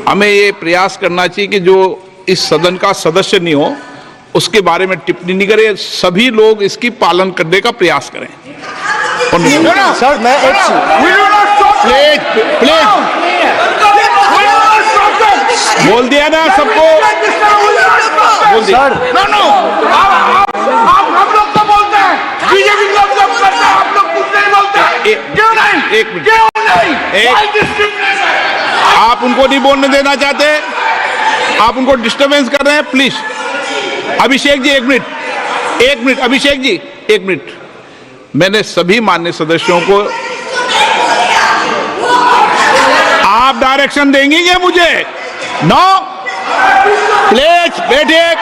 हमें ये प्रयास करना चाहिए कि जो इस सदन का सदस्य नहीं हो उसके बारे में टिप्पणी नहीं करें, सभी लोग इसकी पालन करने का प्रयास करें। सर मैं प्लीज प्लीज बोल दिया ना सबको, बोल दिया। सर आप हम लोग को बोलते हैं, बीजेपी लोग जब करते हैं आप लोग कुछ नहीं बोलते, क्यों नहीं? एक मिनट, क्यों नहीं? आप उनको नहीं बोलने देना चाहते, आप उनको डिस्टर्बेंस कर रहे हैं। प्लीज अभिषेक जी एक मिनट, अभिषेक जी एक मिनट। मैंने सभी माननीय सदस्यों को, आप डायरेक्शन देंगी क्या मुझे? नो, प्लीज बैठिए,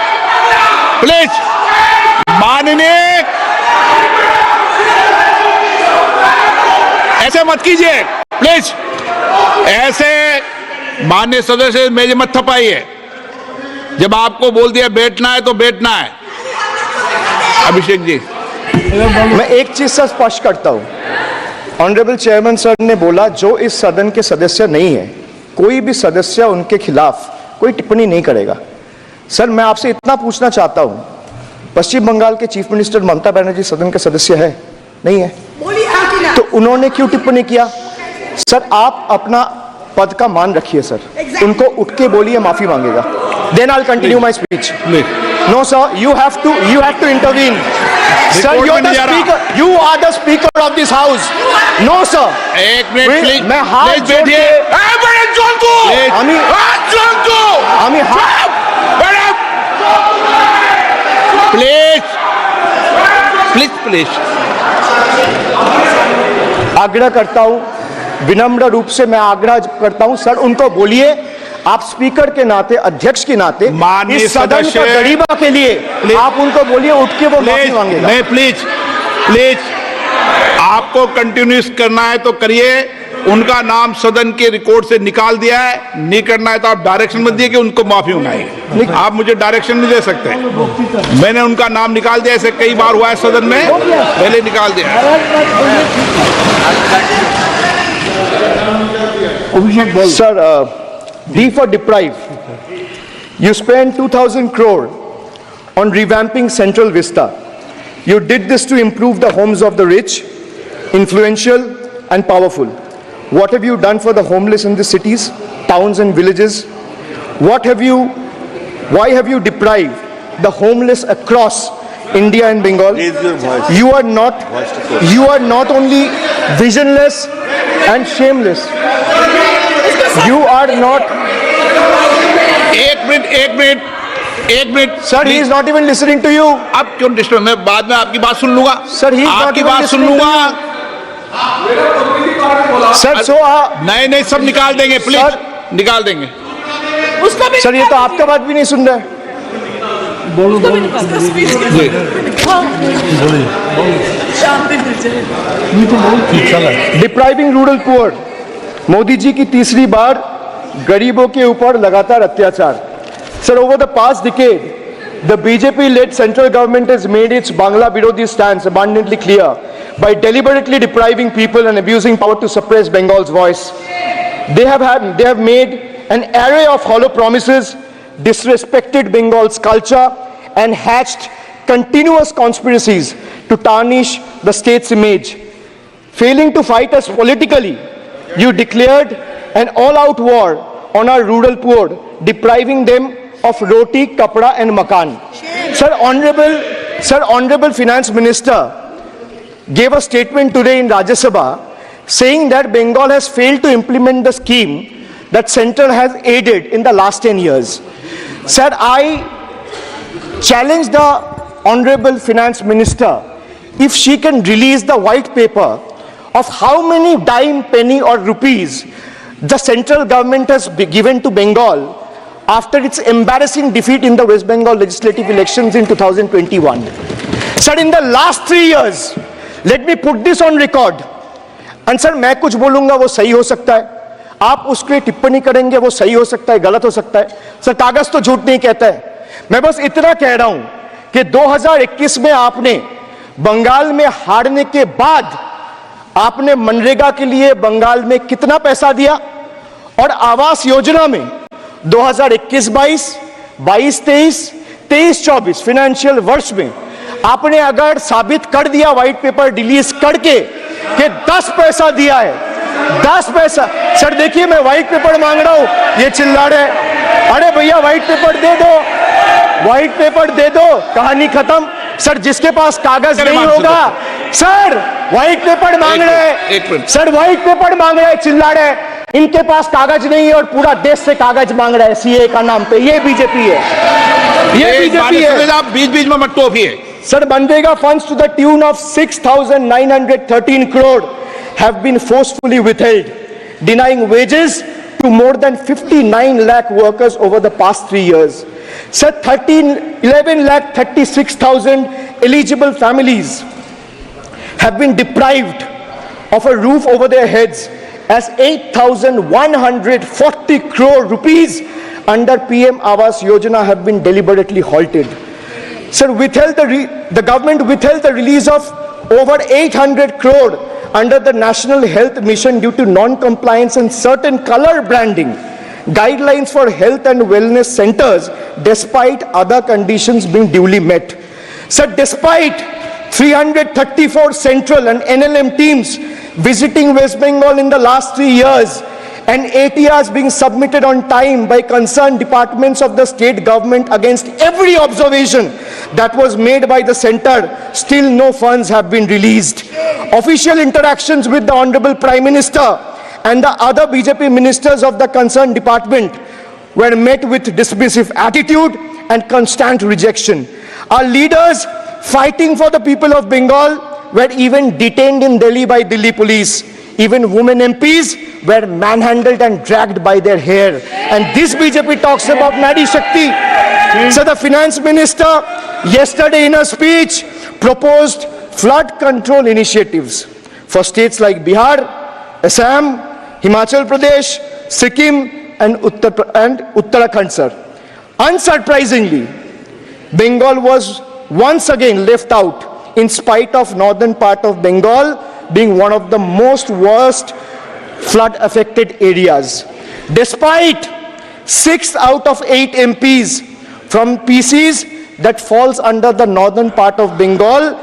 प्लीज। माननीय, ऐसे मत कीजिए प्लीज, ऐसे माननीय सदस्य मेरे मत थपाइए। जब आपको बोल दिया बैठना है तो बैठना है। अभिषेक जी मैं एक चीज से स्पष्ट करता हूं, ऑनरेबल चेयरमैन सर ने बोला जो इस सदन के सदस्य नहीं है, कोई भी सदस्य उनके खिलाफ कोई टिप्पणी नहीं करेगा। सर मैं आपसे इतना पूछना चाहता हूं, पश्चिम बंगाल के चीफ मिनिस्टर ममता बनर्जी सदन के सदस्य है? नहीं है, तो उन्होंने क्यों टिप्पणी किया? सर आप अपना पद का मान रखिए सर, उनको उठ के बोलिए माफी मांगेगा। Then I'll continue my speech. No sir, you have to intervene. Sir, you're the speaker. You are the speaker of this house. No sir. एक मिनट प्लीज, मैं हाथ जोड़ के प्लीज आग्रह करता हूं, विनम्र रूप से मैं आग्रह करता हूं सर, उनको बोलिए आप स्पीकर के नाते, अध्यक्ष के नाते, इस सदन का गरिमा के लिए आप उनको बोलिए उठ के वो माफी मांगेगा। नहीं प्लीज आपको कंटिन्यूस करना है तो करिए। उनका नाम सदन के रिकॉर्ड से निकाल दिया है, नहीं करना है तो आप डायरेक्शन मत दिए कि उनको माफी मंगाइए। आप मुझे डायरेक्शन नहीं दे सकते, मैंने उनका नाम निकाल दिया, ऐसे कई बार हुआ है सदन में, पहले निकाल दिया। Sir D for deprive. You spent 2,000 crore on revamping Central Vista. You did this to improve the homes of the rich, influential and powerful. What have you done for the homeless in the cities, towns and villages? Why have you deprived the homeless across India and Bengal? You are not only visionless and shameless. You are not. एक minute Sir, he is not even listening to you. अब क्यों disturb? मैं बाद में आपकी बात सुन लूंगा। Sir, he is not आपकी even बात सुन listening to लूंगा। Sir, so नहीं सब निकाल देंगे, प्लीज निकाल देंगे। सर ये तो आपका बात भी नहीं सुन रहा है। Depriving rural poor, Modi ji की तीसरी बार गरीबों के ऊपर लगातार अत्याचार। Sir, over the past decade, the BJP-led central government has made its Bangla Virodhi stance abundantly clear by deliberately depriving people and abusing power to suppress Bengal's voice. They have made an array of hollow promises, disrespected Bengal's culture, and hatched continuous conspiracies to tarnish the state's image. Failing to fight us politically, you declared an all-out war on our rural poor, depriving them of roti, kapda and makan. Sir, Honorable Finance Minister gave a statement today in Rajya Sabha saying that Bengal has failed to implement the scheme that Central has aided in the last 10 years. Sir, I challenge the Honorable Finance Minister if she can release the white paper of how many dime, penny or rupees the central government has given to Bengal after its embarrassing defeat in the West Bengal legislative elections in 2021. Sir, in the last 3 years, let me put this on record. And sir, मैं कुछ बोलूंगा वो सही हो सकता है, आप उसके टिप्पणी करेंगे वो सही हो सकता है, गलत हो सकता है। सर, कागज तो झूठ नहीं कहता है। मैं बस इतना कह रहा हूं कि 2021 में आपने बंगाल में हारने के बाद आपने मनरेगा के लिए बंगाल में कितना पैसा दिया और आवास योजना में 2021-22, 22-23, 23-24 फाइनेंशियल वर्ष में आपने अगर साबित कर दिया व्हाइट पेपर रिलीज करके कि 10 पैसा दिया है, 10 पैसा। सर देखिए मैं व्हाइट पेपर मांग रहा हूं, ये चिल्ला रहे, अरे भैया व्हाइट पेपर दे दो, व्हाइट पेपर दे दो, कहानी खत्म। सर जिसके पास कागज नहीं होगा, सर व्हाइट पेपर मांग रहे हैं, सर व्हाइट पेपर मांग रहे हैं, चिल्ला रहे, इनके पास कागज नहीं है और पूरा देश से कागज मांग रहा है सीए का नाम पे। ये बीजेपी है, ये बीजेपी है। आप बीच बीच में मत टोकिए। सर मनरेगा funds to the tune of 6,913 crore have been forcefully withheld, denying wages to more than 59 lakh workers over the past 3 years. Sir, 11 lakh 36,000 eligible families have been deprived of a roof over their heads as 8,140 crore rupees under PM Awas Yojana have been deliberately halted. Sir, the government withheld the release of over 800 crore under the National Health Mission due to non-compliance in certain color branding guidelines for health and wellness centers despite other conditions being duly met. Sir, despite 334 central and NLM teams visiting West Bengal in the last 3 years and ATRs being submitted on time by concerned departments of the state government against every observation that was made by the center, still no funds have been released. Official interactions with the Honorable Prime Minister and the other BJP ministers of the concerned department were met with dismissive attitude and constant rejection. Our leaders fighting for the people of Bengal were even detained in Delhi by Delhi police. Even women MPs were manhandled and dragged by their hair. And this BJP talks about Nadi Shakti. So the finance minister yesterday in a speech proposed flood control initiatives for states like Bihar, Assam, Himachal Pradesh, Sikkim and Uttarakhand, sir. Unsurprisingly, Bengal was once again left out in spite of northern part of Bengal being one of the most worst flood affected areas. Despite 6 out of 8 MPs from PCs that falls under the northern part of Bengal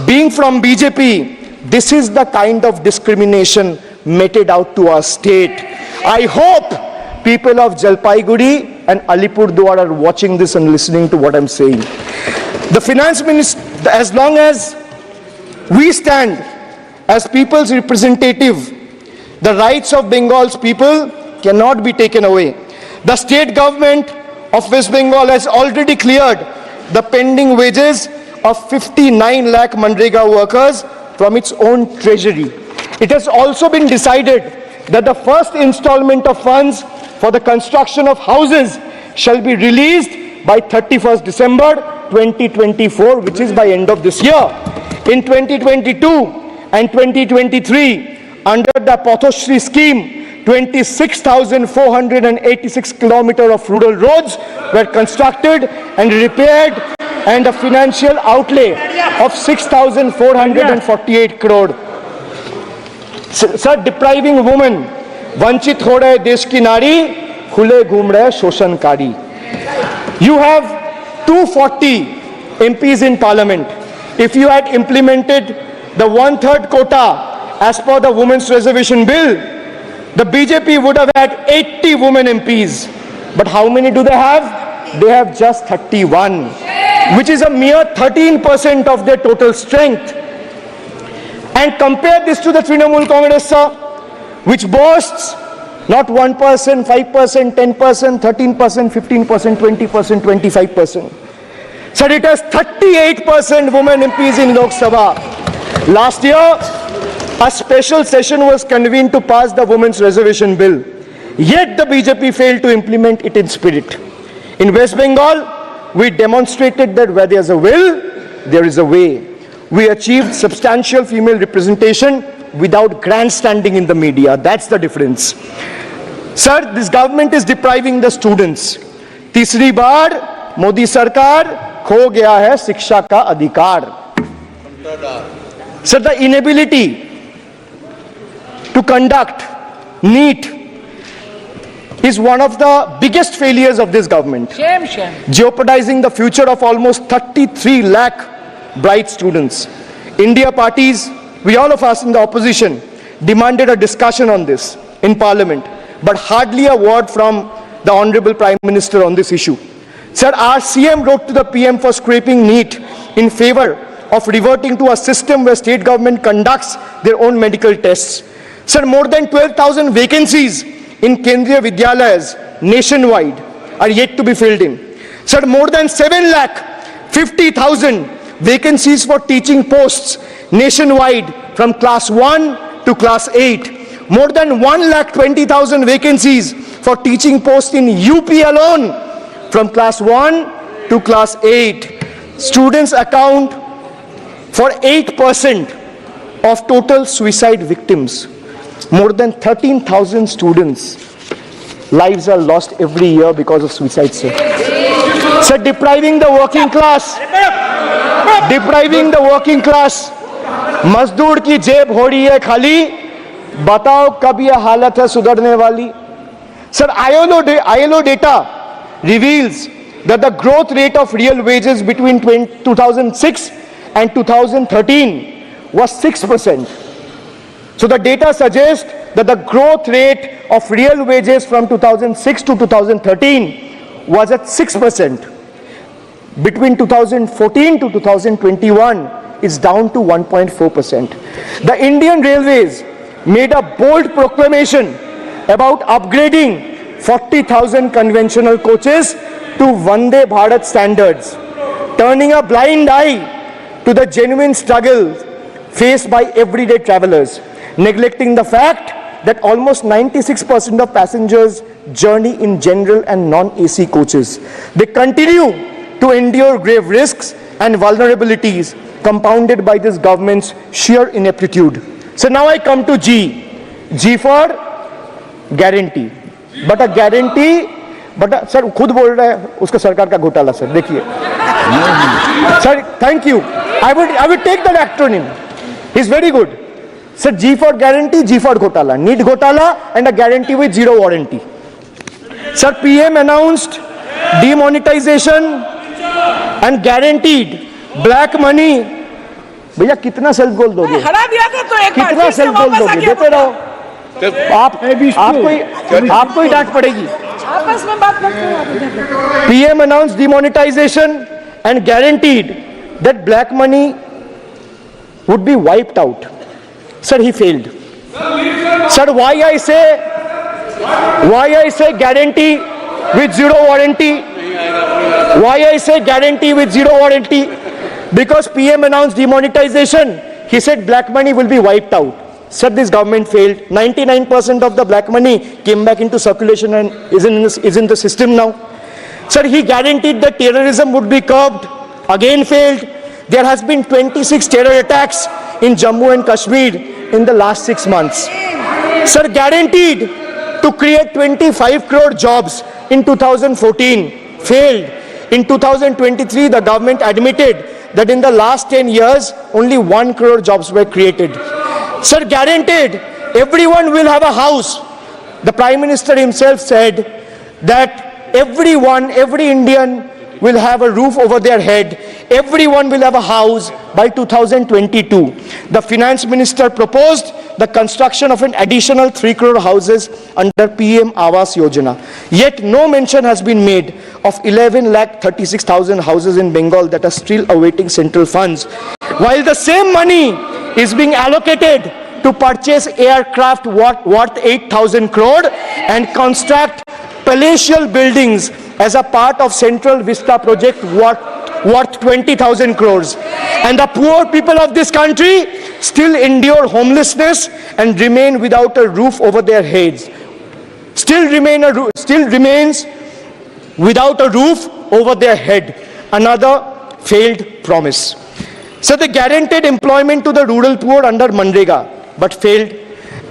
being from BJP, this is the kind of discrimination meted out to our state. I hope people of Jalpaiguri and Alipurduar are watching this and listening to what I'm saying. The finance minister, as long as we stand as people's representative, the rights of Bengal's people cannot be taken away. The state government of West Bengal has already cleared the pending wages of 59 lakh Manrega workers from its own treasury. It has also been decided that the first installment of funds for the construction of houses shall be released by 31st December 2024, which is by end of this year. In 2022 and 2023, under the Pathoshri scheme, 26,486 kilometers of rural roads were constructed and repaired, and a financial outlay of 6,448 crore. Sir, depriving women, वंचित हो रहे देश की नारी, खुले घूम रहे शोषणकारी. You have 240 MPs in parliament. If you had implemented the 1/3 quota as per the Women's Reservation Bill, the BJP would have had 80 women MPs. But how many do they have? They have just 31, which is a mere 13% of their total strength. And compare this to the Trinamool Congress, sir, which boasts not 1%, 5%, 10%, 13%, 15%, 20%, 25%. Sir, it has 38% women MPs in Lok Sabha. Last year, a special session was convened to pass the Women's Reservation Bill. Yet the BJP failed to implement it in spirit. In West Bengal, we demonstrated that where there is a will, there is a way. We achieved substantial female representation without grandstanding in the media. That's the difference. Sir, this government is depriving the students. तीसरी बार मोदी सरकार खो गया है शिक्षा का अधिकार. Sir, the inability to conduct NEET is one of the biggest failures of this government, jeopardizing the future of almost 33 lakh bright students. India parties, we all of us in the opposition, demanded a discussion on this in Parliament, but hardly a word from the Honorable Prime Minister on this issue. Sir, our CM wrote to the PM for scrapping NEET in favor of reverting to a system where state government conducts their own medical tests. Sir, more than 12,000 vacancies in Kendriya Vidyalayas nationwide are yet to be filled in. Sir, more than 7,50,000 vacancies for teaching posts nationwide from class 1 to class 8. More than 1,20,000 vacancies for teaching posts in UP alone from class 1 to class 8. Students account for 8% of total suicide victims. More than 13,000 students' lives are lost every year because of suicide, sir. Sir, depriving the working class, मजदूर की जेब हो रही है खाली, बताओ कब यह हालत है सुधरने वाली? Sir, ILO data reveals that the growth rate of real wages between 2006 and 2013 was 6%. So the data suggests that the growth rate of real wages from 2006 to 2013 was at 6%. Between 2014 to 2021 is down to 1.4%. The Indian Railways made a bold proclamation about upgrading 40,000 conventional coaches to Vande Bharat standards, turning a blind eye to the genuine struggles faced by everyday travelers, neglecting the fact that almost 96% of passengers journey in general and non-AC coaches. They continue to endure grave risks and vulnerabilities compounded by this government's sheer ineptitude. So now I come to G. G for guarantee. But a guarantee, sir खुद बोल रहा है उसका सरकार का घोटाला, sir देखिए. Sir, thank you. I would take that acronym. He's very good. Sir, G for guarantee, G for घोटाला. Need घोटाला and a guarantee with zero warranty. Sir, PM announced demonetization and guaranteed black money. भैया कितना self goal दोगे? हरा दिया था तो एक बार कितना सेल्फ गोल दोगे? देते रहो. आपको ही डांट पड़ेगी. आपस में बात करते हैं. PM announced demonetization and guaranteed that black money would be wiped out. Sir, he failed. Sir, why I say guarantee with zero warranty? Why I say guarantee with zero warranty? Because PM announced demonetization. He said black money will be wiped out. Sir, this government failed. 99% of the black money came back into circulation and is in the system now. Sir, he guaranteed that terrorism would be curbed. Again failed. There has been 26 terror attacks in Jammu and Kashmir in the last 6 months. Sir, guaranteed to create 25 crore jobs in 2014. Failed. In 2023, the government admitted that in the last 10 years, only 1 crore jobs were created. Sir, guaranteed everyone will have a house. The Prime Minister himself said that every Indian will have a roof over their head. Everyone will have a house by 2022. The Finance Minister proposed the construction of an additional 3 crore houses under PM Awas Yojana. Yet no mention has been made of 11,36,000 houses in Bengal that are still awaiting central funds. While the same money is being allocated to purchase aircraft worth 8,000 crore and construct palatial buildings as a part of Central Vista project worth 20,000 crores. And the poor people of this country still endure homelessness and remain without a roof over their heads. Still remains without a roof over their head. Another failed promise. So they guaranteed employment to the rural poor under Manrega, but failed.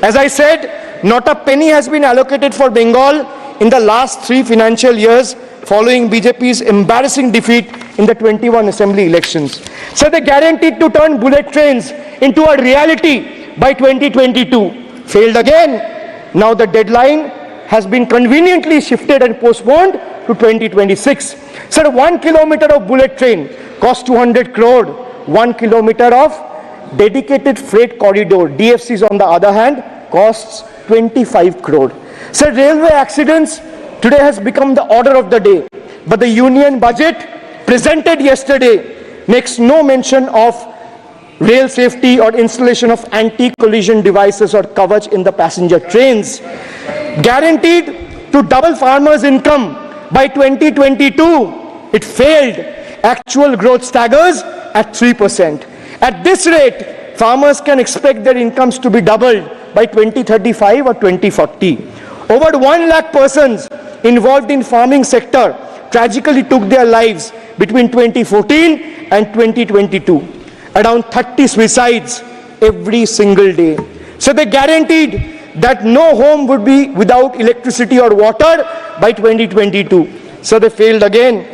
As I said, not a penny has been allocated for Bengal in the last 3 financial years following BJP's embarrassing defeat in the 21 assembly elections. So they guaranteed to turn bullet trains into a reality by 2022. Failed again. Now the deadline has been conveniently shifted and postponed to 2026. Sir, 1 kilometer of bullet train costs 200 crore. 1 kilometer of dedicated freight corridor, DFCs on the other hand, costs 25 crore. Sir, railway accidents today has become the order of the day. But the union budget presented yesterday makes no mention of rail safety or installation of anti-collision devices or coverage in the passenger trains. Guaranteed to double farmers' income by 2022, it failed. Actual growth staggers at 3%. At this rate, farmers can expect their incomes to be doubled by 2035 or 2040. Over 1 lakh persons involved in farming sector tragically took their lives between 2014 and 2022. Around 30 suicides every single day. So they guaranteed that no home would be without electricity or water by 2022. So they failed again.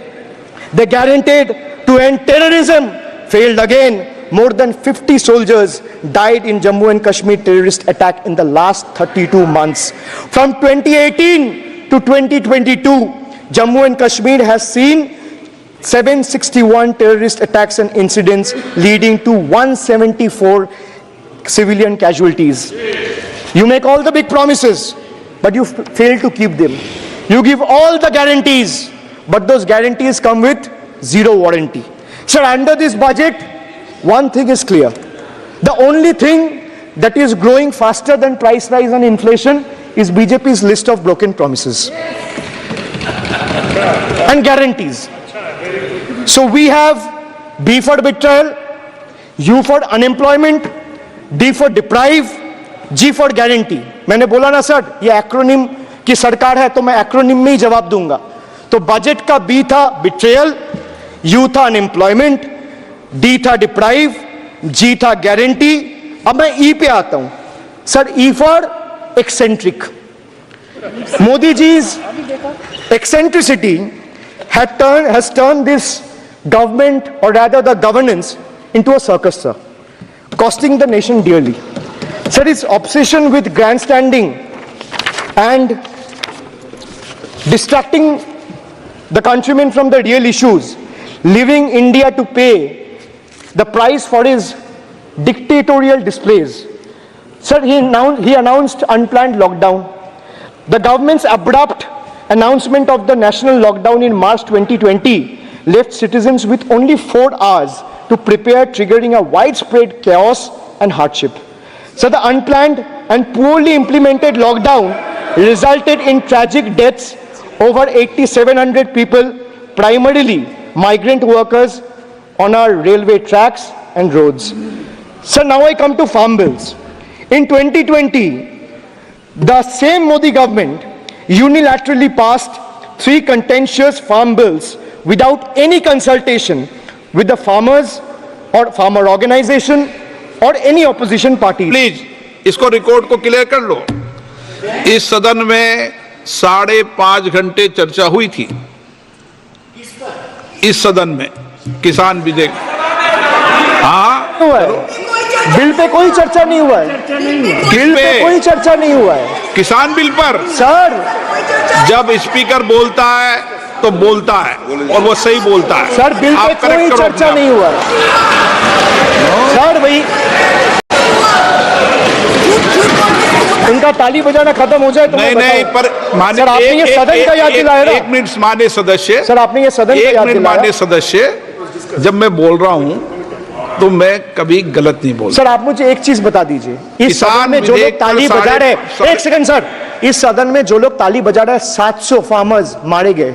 They guaranteed to end terrorism, failed again. More than 50 soldiers died in Jammu and Kashmir terrorist attack in the last 32 months. From 2018 to 2022, Jammu and Kashmir has seen 761 terrorist attacks and incidents leading to 174 civilian casualties. You make all the big promises, but you fail to keep them. You give all the guarantees, but those guarantees come with zero warranty. Sir, under this budget, one thing is clear. The only thing that is growing faster than price rise and inflation is BJP's list of broken promises and guarantees. So we have B for betrayal, U for unemployment, D for deprive, G for guarantee. मैंने बोला ना sir, ये acronym की सरकार है तो मैं acronym में ही जवाब दूंगा. तो बजट का B था betrayal, U था unemployment, D था deprive, G था guarantee. अब मैं E पे आता हूं. Sir, E for eccentric. Modi ji's eccentricity has turned this government, or rather the governance, into a circus, sir, costing the nation dearly. Sir, his obsession with grandstanding and distracting the countrymen from the real issues, leaving India to pay the price for his dictatorial displays. Sir, he announced unplanned lockdown. The government's abrupt announcement of the national lockdown in March 2020 left citizens with only 4 hours to prepare, triggering a widespread chaos and hardship. So the unplanned and poorly implemented lockdown resulted in tragic deaths. Over 8,700 people, primarily migrant workers, on our railway tracks and roads. So now I come to farm bills. In 2020, the same Modi government unilaterally passed 3 contentious farm bills without any consultation with the farmers or farmer organization or any opposition party. Please इसको record को clear कर लो. इस सदन में 5.5 घंटे चर्चा हुई थी. इस सदन में किसान विधेयक. हाँ, हुआ है. बिल पे कोई चर्चा नहीं हुआ है. बिल पे कोई चर्चा नहीं हुआ है. किसान बिल पर सर, जब स्पीकर बोलता है तो बोलता है और वो सही बोलता है. सर, बिल पे आप correct कोई करो चर्चा अपने नहीं हुआ है. सर, वही उनका ताली बजाना खत्म हो जाए तो नहीं नहीं, पर माननीय, सर, आपने ये सदन का याद दिलाया ना. 1 मिनट माननीय सदस्य. सर, आपने ये सदन का याद मिनट दिलाया. माननीय सदस्य, जब मैं बोल रहा हूं तो मैं कभी गलत नहीं बोलता. सर, आप मुझे एक चीज बता दीजिए. इस सदन में जो लोग ताली बजा रहे हैं, एक सेकंड सर, इस सदन में जो लोग ताली बजा रहे हैं, 700 फार्मर्स मारे गए,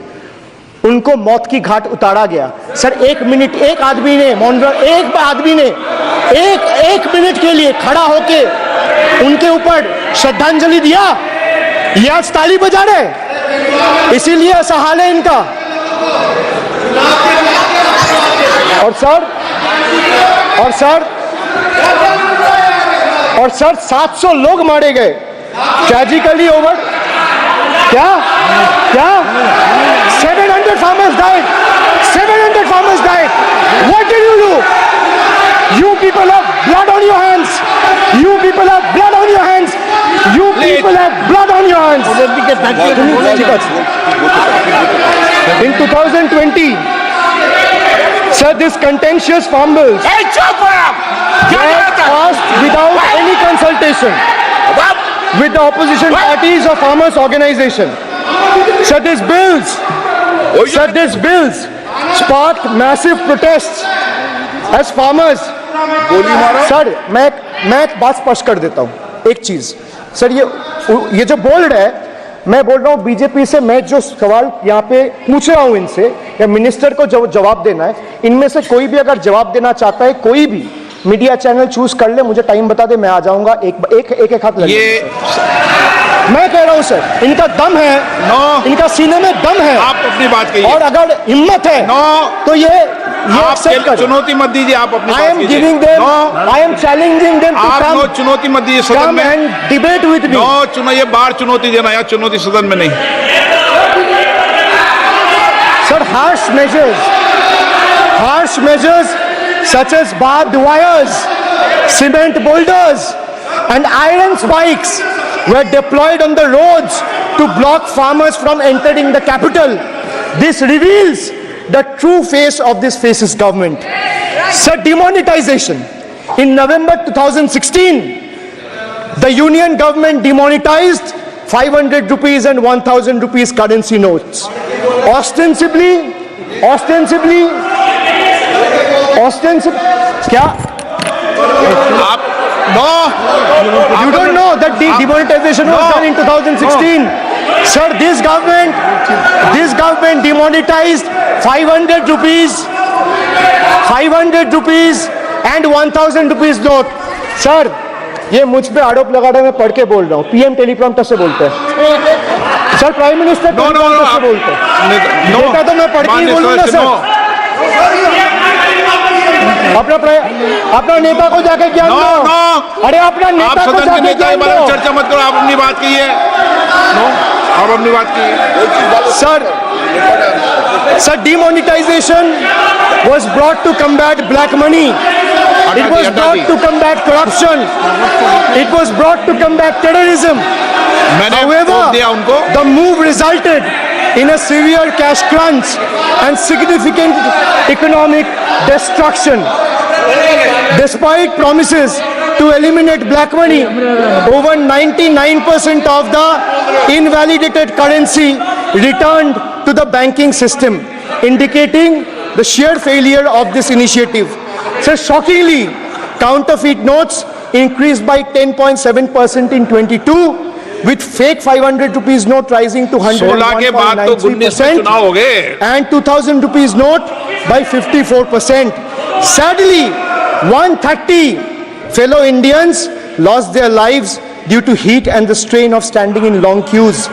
उनको मौत की घाट उतारा गया. सर, 1 मिनट, एक आदमी ने एक मिनट के लिए खड़ा होके उनके ऊपर श्रद्धांजलि दिया. ये आज ताली बजा रहे, इसीलिए ऐसा हाल है इनका. और सर 700 लोग मारे गए ट्रेजिकली ओवर. क्या 700 farmers died. 700 farmers died. What did you do? You people have blood on your hands. You people have blood on your hands. You people have blood on your hands. In 2020, sir, this contentious farm bills ए, चुप हो आप क्या were करता है? passed without any consultation with the opposition parties or farmers' organization. Sir, these bills sparked massive protests as farmers. Sir मैं एक बात स्पष्ट कर देता हूं, एक चीज सर, ये जो बोल रहा है, मैं बोल रहा हूं बीजेपी से, मैं जो सवाल यहाँ पे पूछ रहा हूं इनसे या मिनिस्टर को जो जवाब देना है, इनमें से कोई भी अगर जवाब देना चाहता है, कोई भी मीडिया चैनल चूज कर ले, मुझे टाइम बता दे, मैं आ जाऊंगा, एक हाथ लगे। ये मैं कह रहा हूं सर, इनका दम है, इनका सीने में दम है, आप अपनी बात कहिए, और अगर हिम्मत है तो ये आप accept कर। चुनौती मत दीजिए, आप अपनी I बात am कीजिए। giving them, I am challenging them to आप come, चुनौती मत दीजिए सदन come में। and debate with me. ये बाहर चुनौती देना, या चुनौती सदन में नहीं। Sir, harsh measures such as barbed wires, cement boulders, and iron spikes were deployed on the roads to block farmers from entering the capital. This reveals the true face of this fascist government. Sir, demonetization. In November 2016, the union government demonetized 500 rupees and 1000 rupees currency notes. Ostensibly, क्या? आप You don't know that the demonetization was done in 2016. Sir, this government demonetized 500 rupees and 1000 rupees note. Sir, ये मुझ पे आरोप लगा रहे हैं, मैं पढ़ के बोल रहा हूँ, पीएम टेलीप्रॉम्प्टर से बोलते हैं। सर, प्राइम मिनिस्टर टेलीप्रॉम्प्टर से बोलते हैं। नेता तो मैं पढ़ के ही बोलूंगा सर। अपना नेता को जाके ज्ञान दो। अरे अपना आप नेता को सदन के जाके नेता के ज्ञान बारे में दो। चर्चा मत करो, आप अपनी बात कीजिए। आप अपनी बात कीजिए। Sir, demonetization was brought to combat black money. It was brought to combat corruption. It was brought to combat terrorism. मैंने However, वोट दिया उनको। the move resulted in a severe cash crunch and significant economic destruction. Despite promises to eliminate black money, over 99% of the invalidated currency returned to the banking system, indicating the sheer failure of this initiative. So shockingly, counterfeit notes increased by 10.7% in 22, with fake 500 rupees note rising to 16 के बाद तो 19 में 101.93% चुनाव हो गए। and 2000 rupees note by 54%. Sadly, 130 fellow Indians lost their lives due to heat and the strain of standing in long queues,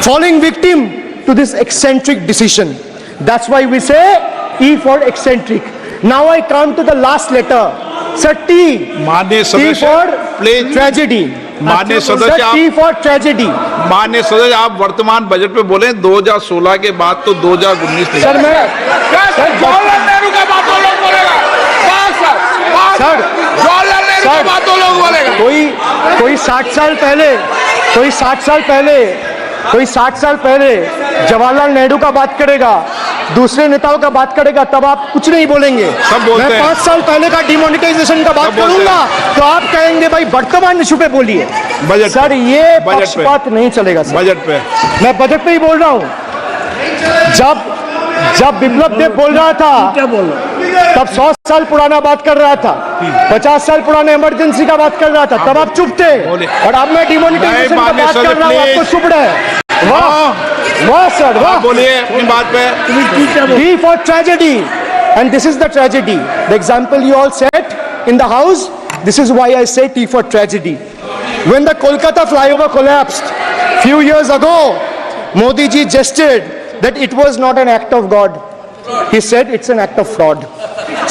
falling victim to this eccentric decision. That's why we say E for eccentric. Now I come to the last letter. Sir, T. माननीय T सदस्य for please. tragedy. माननीय Sir, सदस्य T for tragedy. माननीय सदस्य आप वर्तमान budget पे बोले 2016 के बाद तो 2019 नहीं। सर मैं जवाहरलाल नेहरू का बात वो लोग बोलेगा। बस सर जवाहरलाल नेहरू का बात वो लोग बोलेगा। कोई 60 साल पहले जवाहरलाल नेहरू का बात करेगा, दूसरे नेताओं का बात करेगा, तब आप कुछ नहीं बोलेंगे। सब बोलते मैं हैं। 5 साल पहले का डिमोनेटाइजेशन का बात सब बोलते करूंगा तो आप कहेंगे भाई वर्तमान इशू पे बोलिए। बजट सर पे। ये बजट पे। पक्षपात नहीं चलेगा सर। बजट पे मैं बजट पे ही बोल रहा हूँ। जब विप्लव देव बोल रहा था तब 100 साल पुराना बात कर रहा था, 50 साल पुराने इमरजेंसी का बात कर रहा था, तब आप चुप थे। और अब मैं डिमोनेटाइजेशन का बात कर रहा हूँ, आपको चुप रहे। वाह वाह सर वाह। बोलिए अपनी बात पे। D for tragedy, and this is the tragedy. The example you all set in the house, this is why I say T for tragedy. When the Kolkata flyover collapsed few years ago, Modi ji gestured that it was not an act of God. He said it's an act of fraud.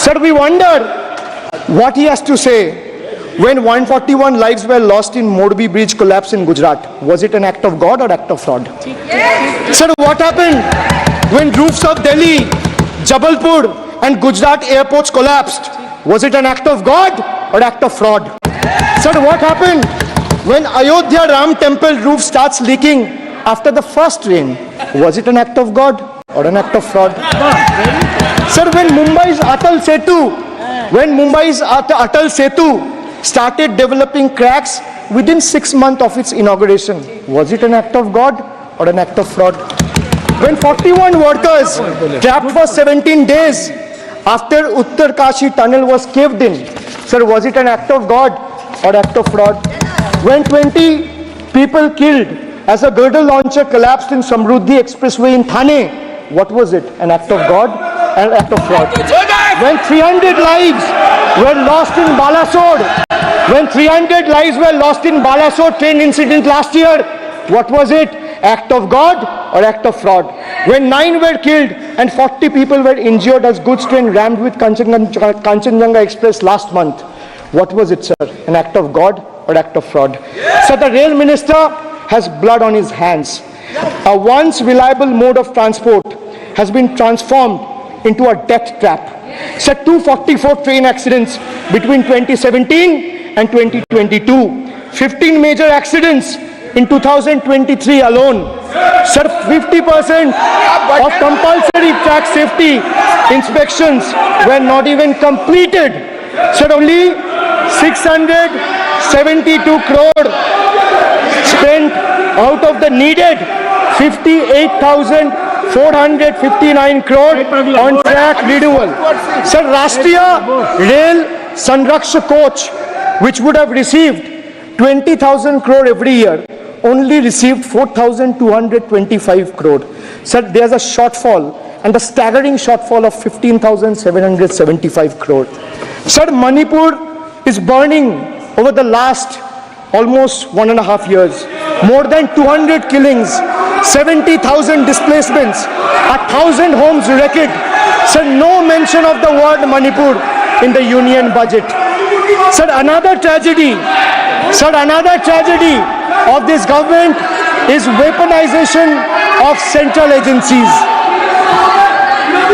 Sir, we wonder what he has to say when 141 lives were lost in Morbi bridge collapse in Gujarat. Was it an act of God or act of fraud? Sir, what happened when roofs of Delhi, Jabalpur and Gujarat airports collapsed? Was it an act of God or act of fraud? Sir, what happened When Ayodhya Ram temple roof starts leaking after the first rain, was it an act of God or an act of fraud? Sir, when Mumbai's Atal Setu started developing cracks within 6 months of its inauguration, was it an act of God or an act of fraud? When 41 workers trapped for 17 days after Uttar Kashi tunnel was caved in, sir, was it an act of God or act of fraud? When 20 people killed as a girdle launcher collapsed in Samruddhi Expressway in Thane, what was it? An act of God and an act of fraud? When 300 lives were lost in Balasore train incident last year, what was it? Act of God or act of fraud? When 9 were killed and 40 people were injured as goods train rammed with Kanchenjunga Express last month, what was it, sir? An act of God or act of fraud? So the rail minister has blood on his hands. A once reliable mode of transport has been transformed into a death trap. So 244 train accidents between 2017 and 2022. 15 major accidents in 2023 alone. Sir, 50% of compulsory track safety inspections were not even completed. Sir, only 672 crore spent out of the needed 58,459 crore on track renewal. Sir, Rashtriya Rail Sanraksha coach, which would have received 20,000 crore every year, only received 4,225 crore. Sir, there's a shortfall, and a staggering shortfall of 15,775 crore. Sir, Manipur is burning over the last almost 1.5 years. More than 200 killings, 70,000 displacements, 1,000 homes wrecked. Sir, no mention of the word Manipur in the union budget. Sir, another tragedy of this government is weaponization of central agencies.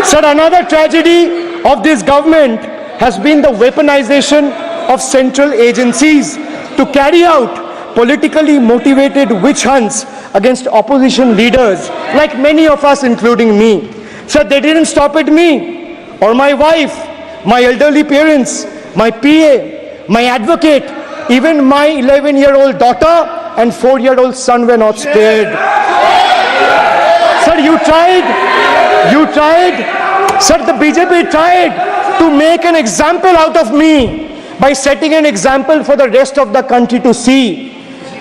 Sir, another tragedy of this government has been the weaponization of central agencies to carry out politically motivated witch hunts against opposition leaders, like many of us, including me. Sir, they didn't stop at me or my wife, my elderly parents, my PA, my advocate, even my 11-year-old daughter and 4-year-old son were not spared. Sir, you tried. Sir, the BJP tried to make an example out of me by setting an example for the rest of the country to see,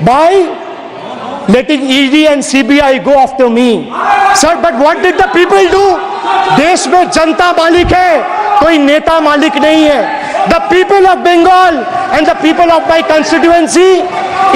by letting ED and CBI go after me. Sir, but what did the people do? देश में जनता मालिक है, कोई नेता मालिक नहीं है. The people of Bengal and the people of my constituency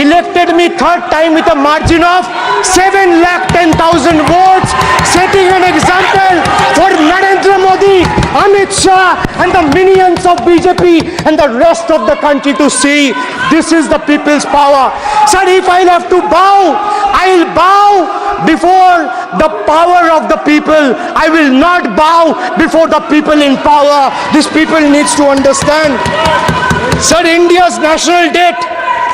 elected me third time with a margin of 710,000 votes, setting an example for Narendra Modi, Amit Shah and the minions of BJP and the rest of the country to see. This is the people's power. Sir, if I'll have to bow, I'll bow before the power of the people. I will not bow before the people in power. These people needs to understand. Sir, India's national debt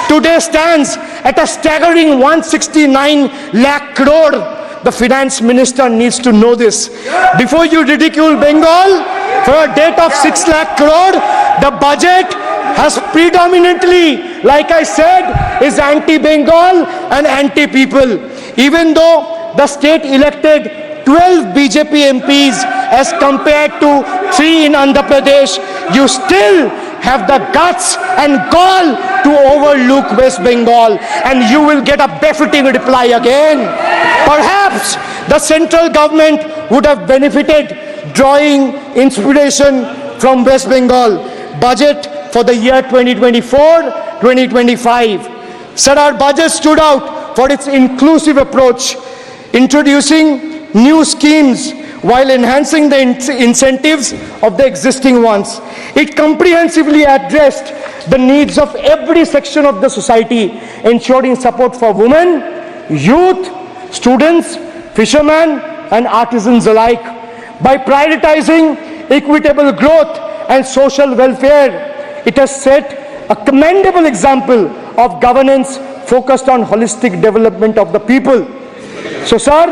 today stands at a staggering 169 lakh crore. The finance minister needs to know this. Before you ridicule Bengal for a debt of 6 lakh crore, the budget has predominantly, like I said, is anti-Bengal and anti-people. Even though the state elected 12 BJP MPs as compared to 3 in Andhra Pradesh, you still have the guts and gall to overlook West Bengal, and you will get a befitting reply again. Perhaps the central government would have benefited drawing inspiration from West Bengal budget for the year 2024-2025. Sir, our budget stood out for its inclusive approach, introducing new schemes while enhancing the incentives of the existing ones. It comprehensively addressed the needs of every section of the society, ensuring support for women, youth, students, fishermen, and artisans alike. By prioritizing equitable growth and social welfare, it has set a commendable example of governance focused on holistic development of the people. So, sir,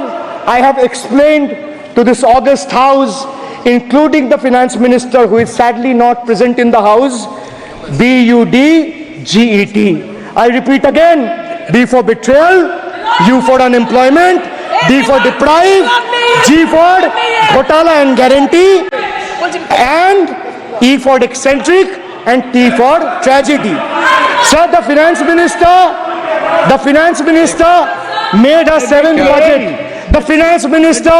I have explained to this august house, including the finance minister who is sadly not present in the house, BUDGET. I repeat again, B for betrayal, U for unemployment, D for deprive, G for ghotala and guarantee, and E for eccentric, and T for tragedy. Sir, the finance minister made a seventh budget. The finance minister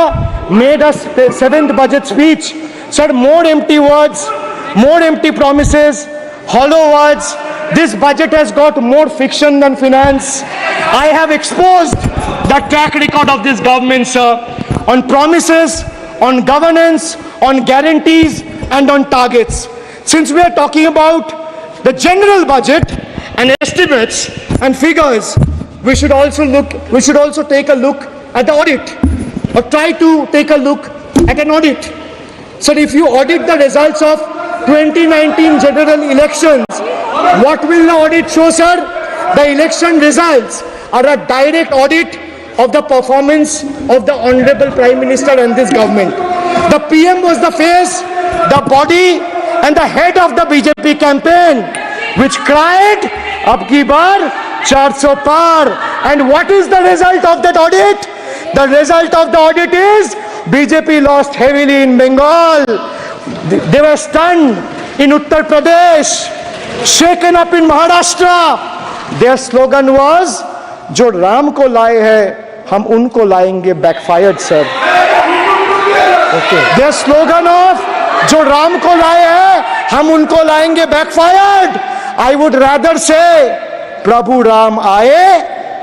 made a seventh budget speech. Sir, more empty words, more empty promises, hollow words. This budget has got more fiction than finance. I have exposed the track record of this government, sir, on promises, on governance, on guarantees, and on targets. Since we are talking about the general budget and estimates and figures, we should also take a look at the audit, or try to take a look at an audit. So if you audit the results of 2019 general elections, what will the audit show, sir? The election results are a direct audit of the performance of the Honorable Prime Minister and this government. The PM was the face, the body, and the head of the BJP campaign, which cried, "Ab ki baar 400 par." And what is the result of that audit? The result of the audit is BJP lost heavily in Bengal. They were stunned in Uttar Pradesh, shaken up in Maharashtra. Their slogan was, "Jo Ram ko laaye hai, hum unko laayenge," backfired, sir. Okay. Their slogan of "Jo Ram ko laaye hai, hum unko laayenge," backfired. I would rather say, "Prabhu Ram aaye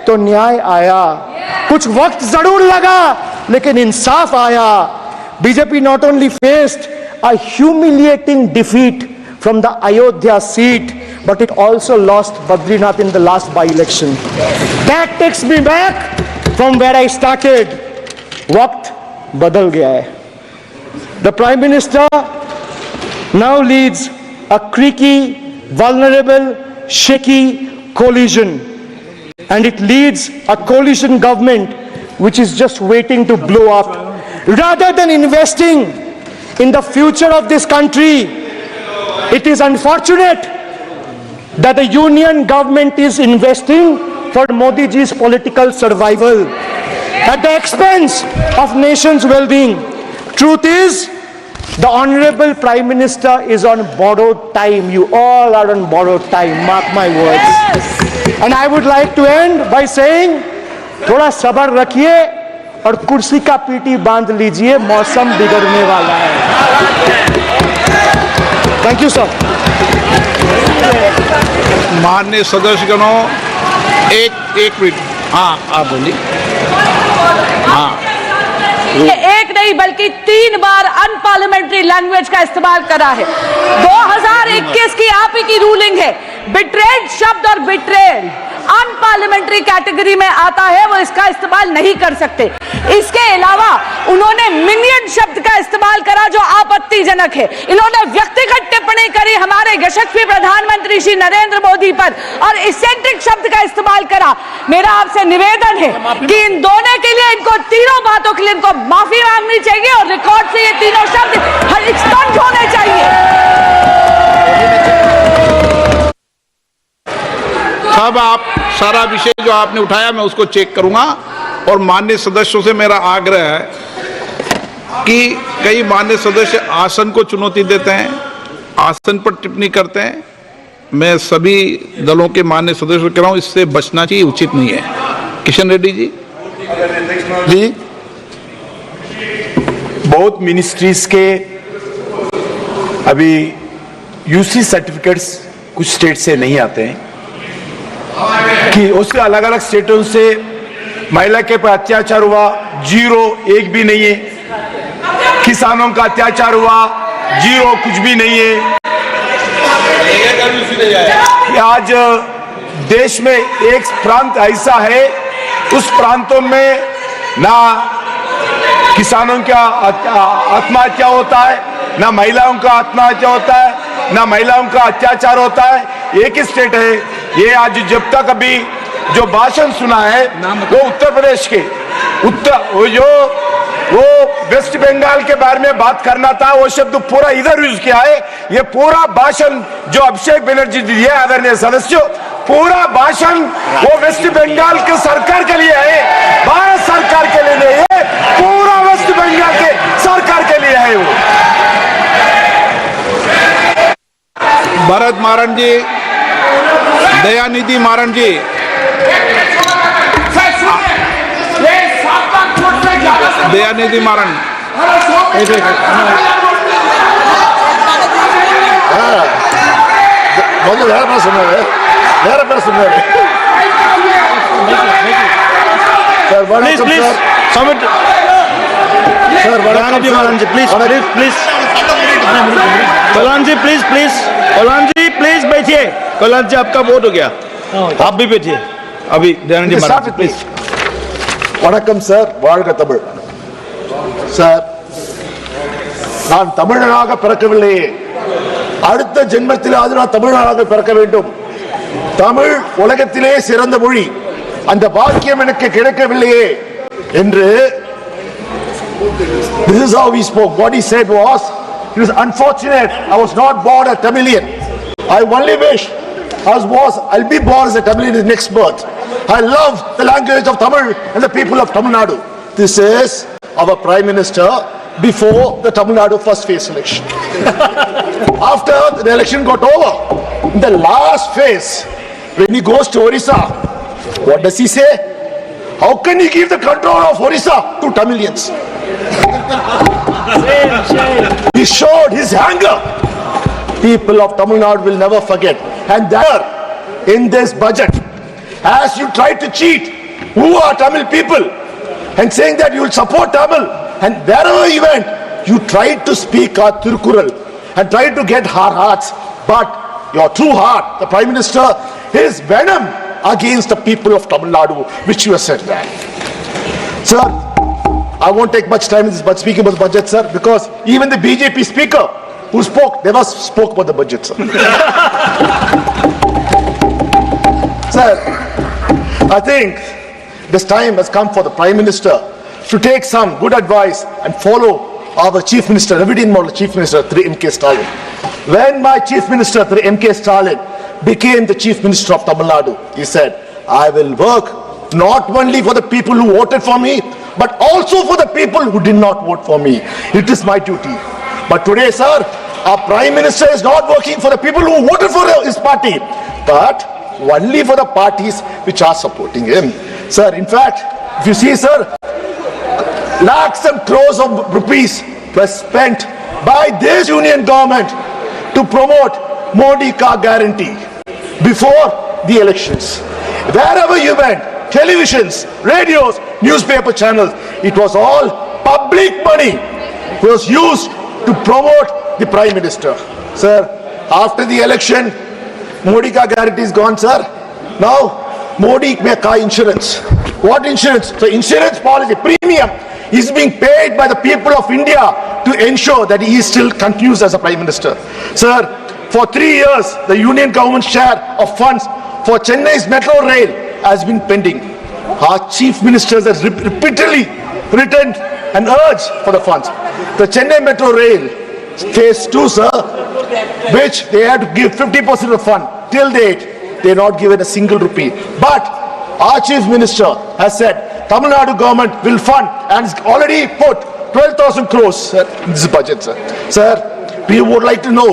to न्याय आया." कुछ वक्त जरूर लगा, लेकिन इंसाफ आया. BJP not only faced a humiliating defeat from the Ayodhya seat, but it also lost Badrinath in the last by-election. That takes me back from where I started. वक्त बदल गया है. The Prime Minister now leads a creaky, vulnerable, shaky coalition. And it leads a coalition government which is just waiting to blow up. Rather than investing in the future of this country, it is unfortunate that the union government is investing for Modi ji's political survival at the expense of nation's well-being. Truth is, the Honorable Prime Minister is on borrowed time. You all are on borrowed time, mark my words. And I would like to end by saying, थोड़ा सब्र रखिए और कुर्सी का PT बांध लीजिए, मौसम बिगड़ने वाला है. Thank you sir. माननीय सदस्यगणों, एक मिनट. हाँ, आप बोलिए. हाँ, एक नहीं बल्कि 3 बार अनपार्लियामेंट्री लैंग्वेज का इस्तेमाल करा है. 2021 की आप ही की रूलिंग है. बिट्रेड शब्द और बिट्रेड अनपार्लियामेंट्री कैटेगरी में आता है, वो इसका इस्तेमाल नहीं कर सकते. इसके अलावा उन्होंने मिनियन शब्द का इस्तेमाल करा जो आपत्तिजनक है. इन्होंने व्यक्तिगत टिप्पणी करी हमारे यशस्वी प्रधानमंत्री श्री नरेंद्र मोदी पर और इसेंट्रिक शब्द का इस्तेमाल करा. मेरा आपसे निवेदन है कि इन दोनों के लिए, इनको तीनों बातों के लिए इनको माफी मांगनी चाहिए और रिकॉर्ड से ये तीनों शब्द एक्सपंज होने चाहिए. सब आप सारा विषय जो आपने उठाया मैं उसको चेक करूंगा. और माननीय सदस्यों से मेरा आग्रह है कि कई माननीय सदस्य आसन को चुनौती देते हैं, आसन पर टिप्पणी करते हैं. मैं सभी दलों के माननीय सदस्यों को कह रहा हूं, इससे बचना चाहिए, उचित नहीं है. किशन रेड्डी जी. बहुत मिनिस्ट्रीज के अभी यूसी सर्टिफिकेट्स कुछ स्टेट से नहीं आते हैं कि उससे अलग अलग स्टेटों से महिला के पर अत्याचार हुआ, 0 1 भी नहीं है. किसानों का अत्याचार हुआ, 0 कुछ भी नहीं है. आज देश में एक प्रांत ऐसा है, उस प्रांतों में ना किसानों का आत्महत्या होता है, ना महिलाओं का आत्महत्या होता है, ना महिलाओं का अत्याचार होता है. एक ही स्टेट है ये. आज जब तक अभी जो भाषण सुना है वो उत्तर प्रदेश के वो वेस्ट बंगाल के बारे में बात करना था, वो शब्द पूरा इधर यूज किया है। ये पूरा भाषण जो अभिषेक बनर्जी दिए आदरणीय सदस्यों, पूरा भाषण वो वेस्ट बंगाल के सरकार के लिए है, भारत सरकार के लिए नहीं है, पूरा वेस्ट बंगाल के सरकार के लिए है। वो भरत मारन जी, दयानिधि मारन जी, दयानिधि मारन, ಮೊದಲು ಯಾರ ಪರ ಸುಮ್ಮನೆ sir Kalyan ji please Kalyan ji please बैठिए। कल्याण जी आपका वोट हो गया, आप भी बैठिए अभी। दयानंद जी प्लीज। வணக்கம் சார், வாழ்க தமிழ். சார், நான் தமிழனாக பிறக்கவில்லையே, அடுத்த ஜென்மத்தில் அது நான் தமிழனாக பிறக்க வேண்டும். தமிழ் உலகத்திலே சிறந்த மொழி, அந்த பாக்கியம் எனக்கு கிடைக்கவில்லையே என்று this is how he spoke. What he said was, it was unfortunate I was not born a Tamilian. I only wish I'll be born as a Tamilian in next birth. I love the language of Tamil and the people of Tamil Nadu. This is our Prime Minister before the Tamil Nadu first phase election. After the election got over, in the last phase, when he goes to Orissa, what does he say? How can he give the control of Orissa to Tamilians? He showed his anger. People of Tamil Nadu will never forget. And there, in this budget, as you try to cheat who are Tamil people and saying that you will support Tamil, and wherever you went, you tried to speak our Tirukural and tried to get our hearts, but your true heart, the Prime Minister, is venom against the people of Tamil Nadu, which you have said. Sir, I won't take much time in this, but speaking about the budget, sir, because even the BJP speaker who spoke, never spoke about the budget, sir. Sir, I think this time has come for the Prime Minister to take some good advice and follow our Chief Minister, Revidin model Chief Minister, Thri M.K. Stalin. When my Chief Minister, Thri M.K. Stalin, became the Chief Minister of Tamil Nadu, he said, I will work not only for the people who voted for me, but also for the people who did not vote for me. It is my duty. But today, sir, our Prime Minister is not working for the people who voted for his party, but only for the parties which are supporting him. Sir, in fact, if you see, sir, lakhs and crores of rupees were spent by this union government to promote Modi Ka Guarantee before the elections. Wherever you went, televisions, radios, newspaper channels, it was all public money was used to promote the Prime Minister. Sir, after the election, Modi Ka Guarantee is gone, sir. Now, Modi may Ka insurance. What insurance? So insurance policy, premium, is being paid by the people of India to ensure that he still continues as a Prime Minister. Sir, for 3 years, the union government share of funds for Chennai's metro rail has been pending. Our chief ministers have repeatedly written and urged for the funds. The Chennai metro rail phase 2, sir, which they had to give 50% of the fund. Till date, they have not given a single rupee. But our chief minister has said Tamil Nadu government will fund and has already put 12,000 crores, sir, in this budget, sir. Sir, we would like to know,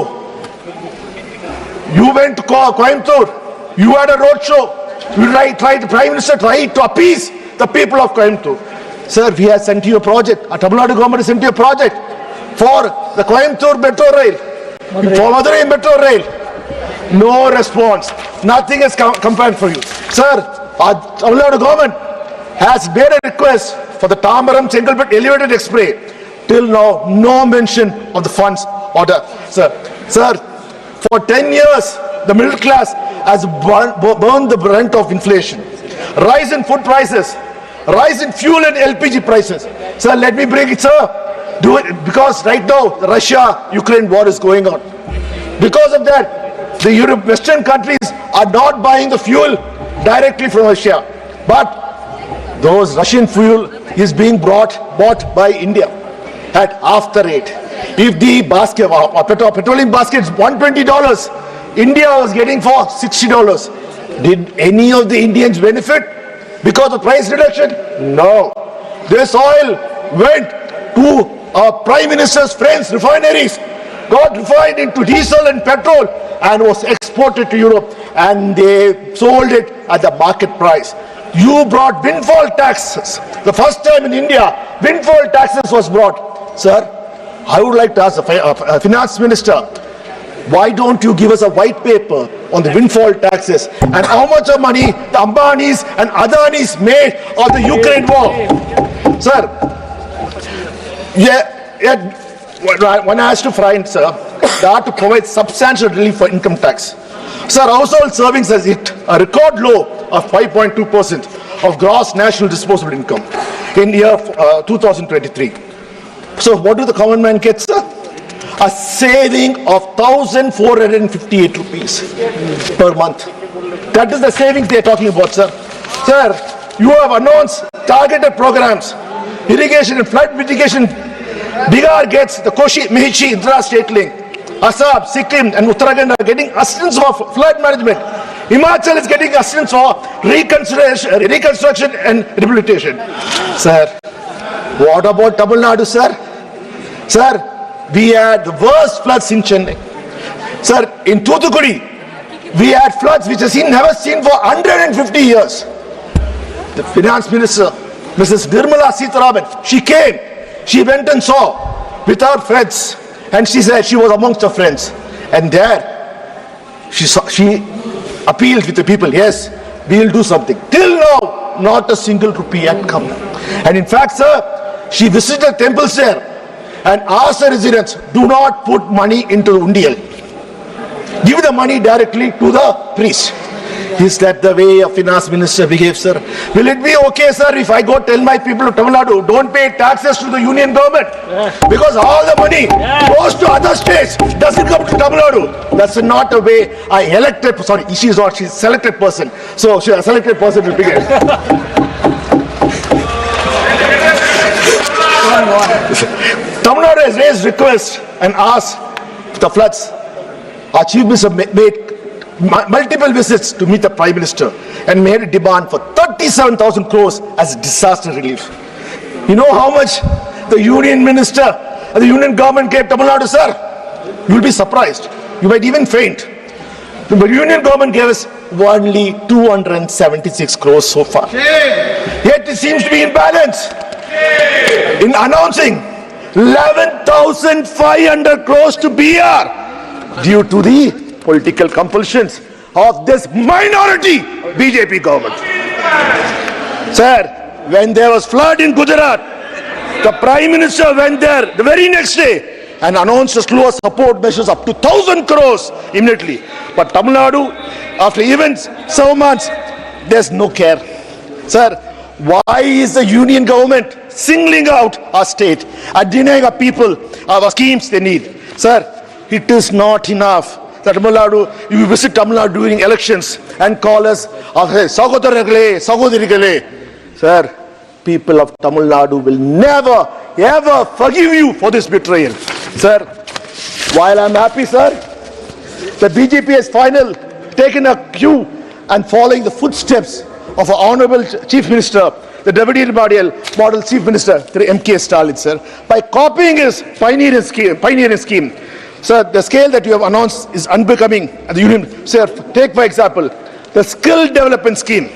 you went to Coimbatore, you had a road show, the Prime Minister tried to appease the people of Coimbatore. Sir, we have sent you a project, our Tamil Nadu government has sent you a project for the Coimbatore metro rail, for Madurai metro rail. No response, nothing has come back for you. Sir, our Tamil Nadu government has made a request for the Tambaram Chengalpet elevated express. Till now, no mention of the funds order. Sir, for 10 years, the middle class has burned the brunt of inflation. Rise in food prices, rise in fuel and LPG prices. Sir, let me bring it, sir. Do it because right now the Russia-Ukraine war is going on. Because of that, the Western countries are not buying the fuel directly from Russia. But those Russian fuel is being bought by India at half the rate. If the basket, petroleum basket is $120, India was getting for $60. Did any of the Indians benefit because of price reduction? No. This oil went to our Prime Minister's friends' refineries, got refined into diesel and petrol and was exported to Europe, and they sold it at the market price. You brought windfall taxes. The first time in India, windfall taxes was brought. Sir, I would like to ask the finance minister, why don't you give us a white paper on the windfall taxes and how much of money the Ambanis and Adanis made of the Ukraine war? Sir, when asked to find, sir, they have to provide substantial relief for income tax. Sir, household savings has hit a record low of 5.2% of gross national disposable income in year 2023. So what do the common man get, sir? A saving of 1,458 rupees per month. That is the savings they are talking about, sir. Sir, you have announced targeted programs, irrigation and flood mitigation. Bihar gets the Koshi, Mehichi, Indra State Link. Assam, Sikkim and Uttarakhand are getting assistance for flood management. Himachal is getting assistance for reconstruction and rehabilitation. Sir, what about Tamil Nadu, sir? Sir, we had the worst floods in Chennai. Sir, in Thoothukudi, we had floods which has never seen for 150 years. The finance minister, Mrs. Nirmala Sitharaman, she came, she went and saw with her friends, and she said she was amongst her friends. And there, she appealed with the people, yes, we will do something. Till now, not a single rupee had come. And in fact, sir, she visited temples there and asked the residents, do not put money into the undial. Give the money directly to the priest. Is that the way a finance minister behaves, sir? Will it be okay, sir, if I go tell my people of Tamil Nadu, don't pay taxes to the union government? Because all the money goes to other states, doesn't come to Tamil Nadu. That's not a way I elected, sorry, she's not, she's a selected person. So she's a selected person will begin. Tamil Nadu has raised requests and asked the floods. Our chief minister made multiple visits to meet the Prime Minister and made a demand for 37,000 crores as disaster relief. You know how much the union minister and the union government gave Tamil Nadu, sir? You will be surprised. You might even faint. The union government gave us only 276 crores so far. Yet it seems to be in balance. In announcing 11,500 crores to BR due to the political compulsions of this minority BJP government. Sir, when there was flood in Gujarat, the Prime Minister went there the very next day and announced a slew of support measures up to 1,000 crores immediately. But Tamil Nadu, after events, 7 months, there's no care. Sir, why is the union government singling out our state and denying our people our schemes they need? Sir, it is not enough that Tamil Nadu, you visit Tamil Nadu during elections and call us, sir, people of Tamil Nadu will never, ever forgive you for this betrayal. Sir, while I'm happy, sir, the BJP has finally taken a cue and following the footsteps of our Honorable Chief Minister, the Deputy Model Chief Minister, M.K. Stalin, sir, by copying his pioneering scheme. Sir, the scale that you have announced is unbecoming at the union. Sir, take for example, the skill development scheme,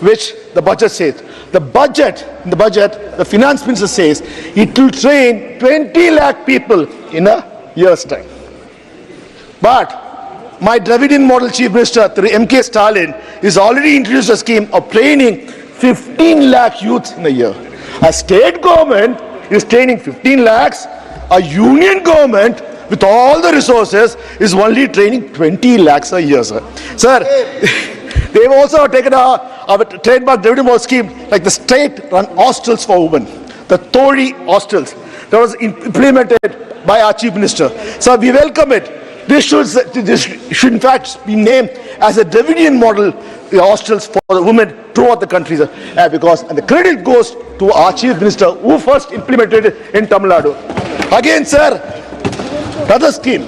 which the budget says. The budget, the finance minister says, it will train 20 lakh people in a year's time. But my Dravidian Model Chief Minister, M.K. Stalin, is already introduced a scheme of training 15 lakh youth in a year. A state government is training 15 lakhs, a union government with all the resources is only training 20 lakhs a year, sir. Sir, they've also taken a trademark Dravidian Model scheme like the state-run hostels for women, the Tori hostels, that was implemented by our Chief Minister. So we welcome it. This should in fact be named as a Dravidian model the hostels for the women throughout the country, sir. And the credit goes to our Chief Minister who first implemented it in Tamil Nadu. Again, sir, another scheme,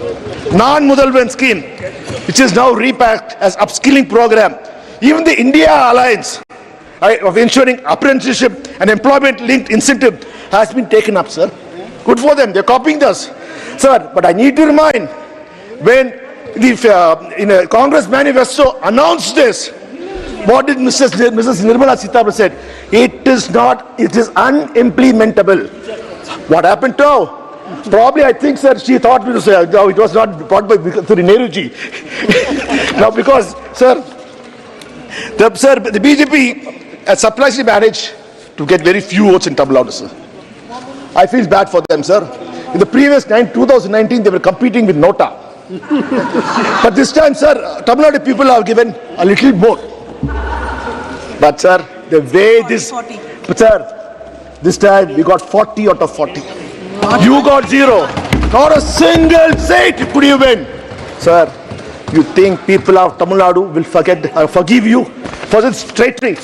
non-Mudalvan scheme, which is now repacked as upskilling program. Even the India Alliance of ensuring apprenticeship and employment-linked incentive has been taken up, sir. Good for them. They're copying us, sir. But I need to remind, when in a Congress manifesto announced this, what did Mrs. Nirmala Sitharaman said? It is unimplementable. What happened to? Probably, I think, sir, she thought it was not brought by Nehruji. Now, because, sir, the BJP has surprisingly managed to get very few votes in Tamil Nadu, sir. I feel bad for them, sir. In the previous 2019, they were competing with Nota. But this time, sir, Tamil Nadu people have given a little more. But, sir, the way this time we got 40 out of 40. You got 0. Not a single seat could you win. Sir, you think people of Tamil Nadu will forgive you for this treachery?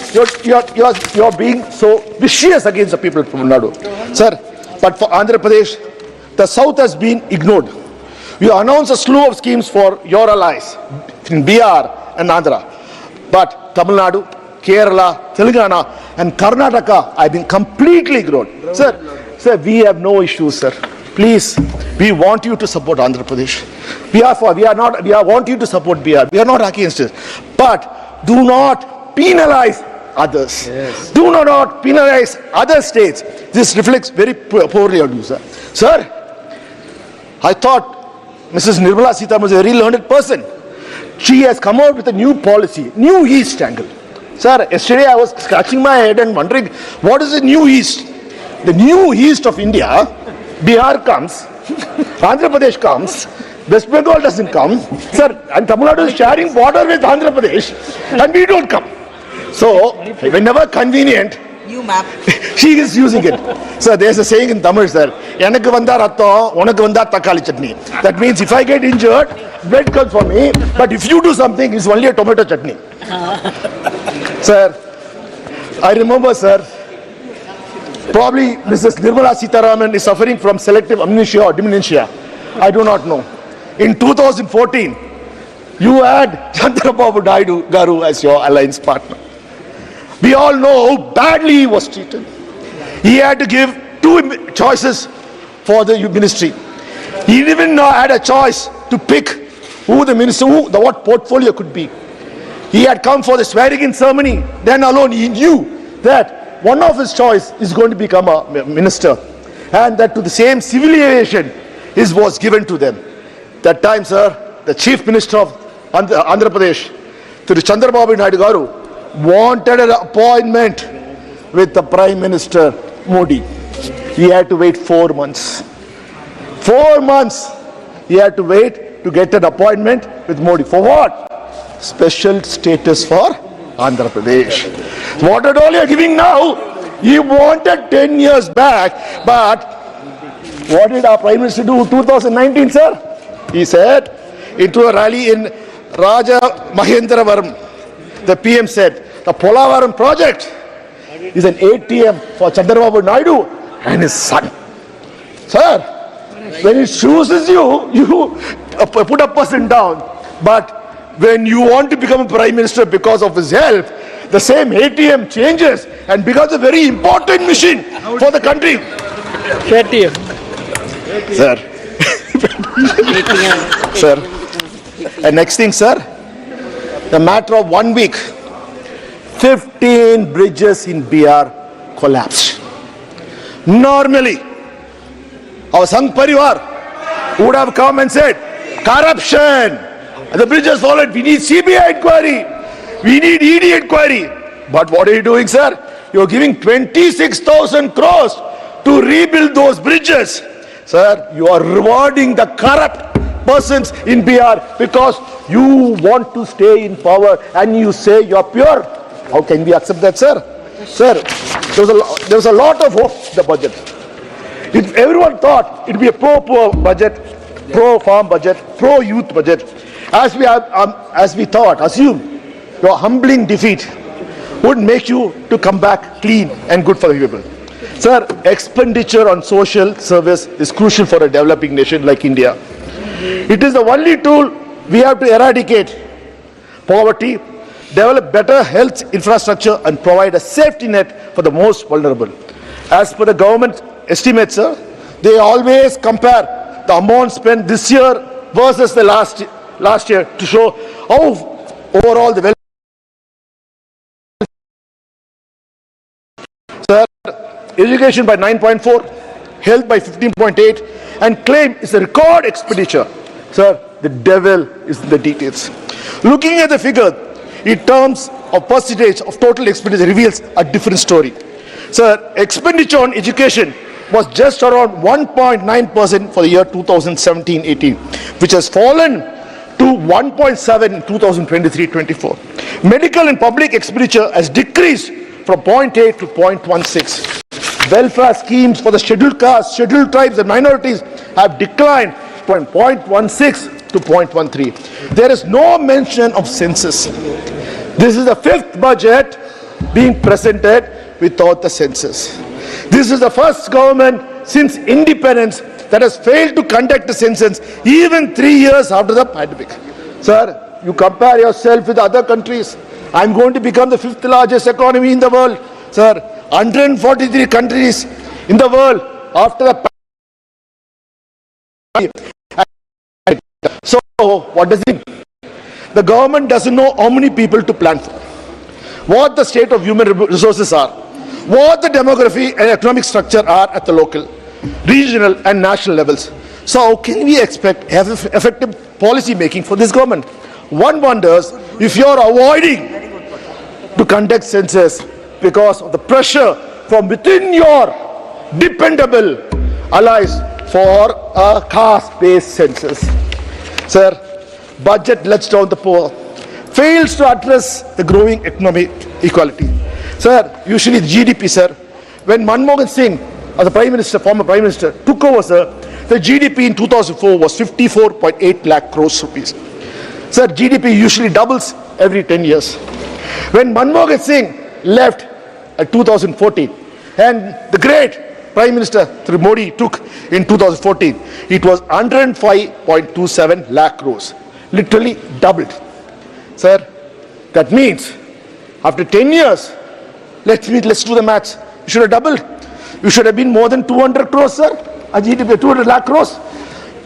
You're being so vicious against the people of Tamil Nadu. Sir, but for Andhra Pradesh, the South has been ignored. You announced a slew of schemes for your allies in BR and Andhra. But Tamil Nadu, Kerala, Telangana and Karnataka have been completely ignored. Sir, we have no issues, sir. Please, we want you to support Andhra Pradesh. We want you to support BR. We are not against it. But do not penalize others. Yes. Do not penalize other states. This reflects very poorly on you, sir. Sir, I thought Mrs. Nirmala Sitharaman was a very learned person. She has come out with a new policy, New East angle. Sir, yesterday I was scratching my head and wondering, what is the New East? The New East of India, Bihar comes, Andhra Pradesh comes, West Bengal doesn't come, sir, and Tamil Nadu is sharing border with Andhra Pradesh, and we don't come. So, whenever convenient, she is using it. Sir, there's a saying in Tamil, sir, Enakku vanda ratham, unakku vanda takkali chutney. That means if I get injured, blood comes for me, but if you do something, it's only a tomato chutney. Sir, I remember, sir, probably Mrs. Nirmala Sitharaman is suffering from selective amnesia or dementia. I do not know. In 2014, you had Chandrababu Naidu Garu as your alliance partner. We all know how badly he was treated. He had to give 2 choices for the ministry. He even had a choice to pick who the minister, what portfolio could be. He had come for the swearing-in ceremony. Then alone he knew that one of his choice is going to become a minister, and that to the same civil aviation was given to them. That time, sir, the Chief Minister of Andhra Pradesh, Thiru Chandrababu Naidu Garu, wanted an appointment with the Prime Minister Modi. He had to wait 4 months. 4 months he had to wait to get an appointment with Modi. For what? Special status for Andhra Pradesh. What all you are giving now, he wanted 10 years back, but what did our Prime Minister do in 2019, sir? He said, into a rally in Raja Mahendravaram, the PM said, the Polavaram project is an ATM for Chandrababu Naidu and his son. Sir, when he chooses you, you put a person down, but when you want to become a Prime Minister because of his health, the same ATM changes and becomes a very important machine for the country. ATM. Sir. Sir. And next thing, sir, the matter of 1 week, 15 bridges in BR collapsed. Normally, our Sangh Parivar would have come and said, corruption. And the bridges followed. We need CBI inquiry. We need ED inquiry. But what are you doing, sir? You are giving 26,000 crores to rebuild those bridges. Sir, you are rewarding the corrupt persons in BR because you want to stay in power and you say you are pure. How can we accept that, sir? Sir, there was a lot of hope in the budget. Everyone thought it would be a pro-poor budget, pro-farm budget, pro-youth budget. As we assumed, your humbling defeat would make you to come back clean and good for the people. Sir, expenditure on social service is crucial for a developing nation like India. It is the only tool we have to eradicate poverty, develop better health infrastructure and provide a safety net for the most vulnerable. As per the government estimates, sir, they always compare the amount spent this year versus the last year to show how overall the Sir, education by 9.4, health by 15.8, and claim is a record expenditure. Sir, the devil is in the details. Looking at the figure in terms of percentage of total expenditure reveals a different story. Sir, expenditure on education was just around 1.9% for the year 2017-18, which has fallen to 1.7 in 2023-24. Medical and public expenditure has decreased from 0.8 to 0.16. Welfare schemes for the scheduled castes, scheduled tribes and minorities have declined from 0.16 to 0.13. There is no mention of census. This is the fifth budget being presented without the census. This is the first government since independence that has failed to conduct a census even 3 years after the pandemic. Sir, you compare yourself with other countries. I'm going to become the fifth largest economy in the world. Sir, 143 countries in the world after the pandemic. So, what does it mean? The government doesn't know how many people to plan for, what the state of human resources are, what the demography and economic structure are at the local, regional and national levels. So how can we expect effective policy making for this government? One wonders if you are avoiding to conduct census because of the pressure from within your dependable allies for a caste-based census. Sir, budget lets down the poor, fails to address the growing economic equality. Sir, usually the GDP, sir, when Manmohan Singh, as a Prime Minister, former Prime Minister, took over, sir, the GDP in 2004 was 54.8 lakh crores rupees. Sir, GDP usually doubles every 10 years. When Manmohan Singh left at 2014, and the great Prime Minister Modi took in 2014, it was 105.27 lakh crores, literally doubled. Sir, that means after 10 years, let's do the maths. You should have doubled. You should have been more than 200 crores, sir. A GDP 200 lakh crores.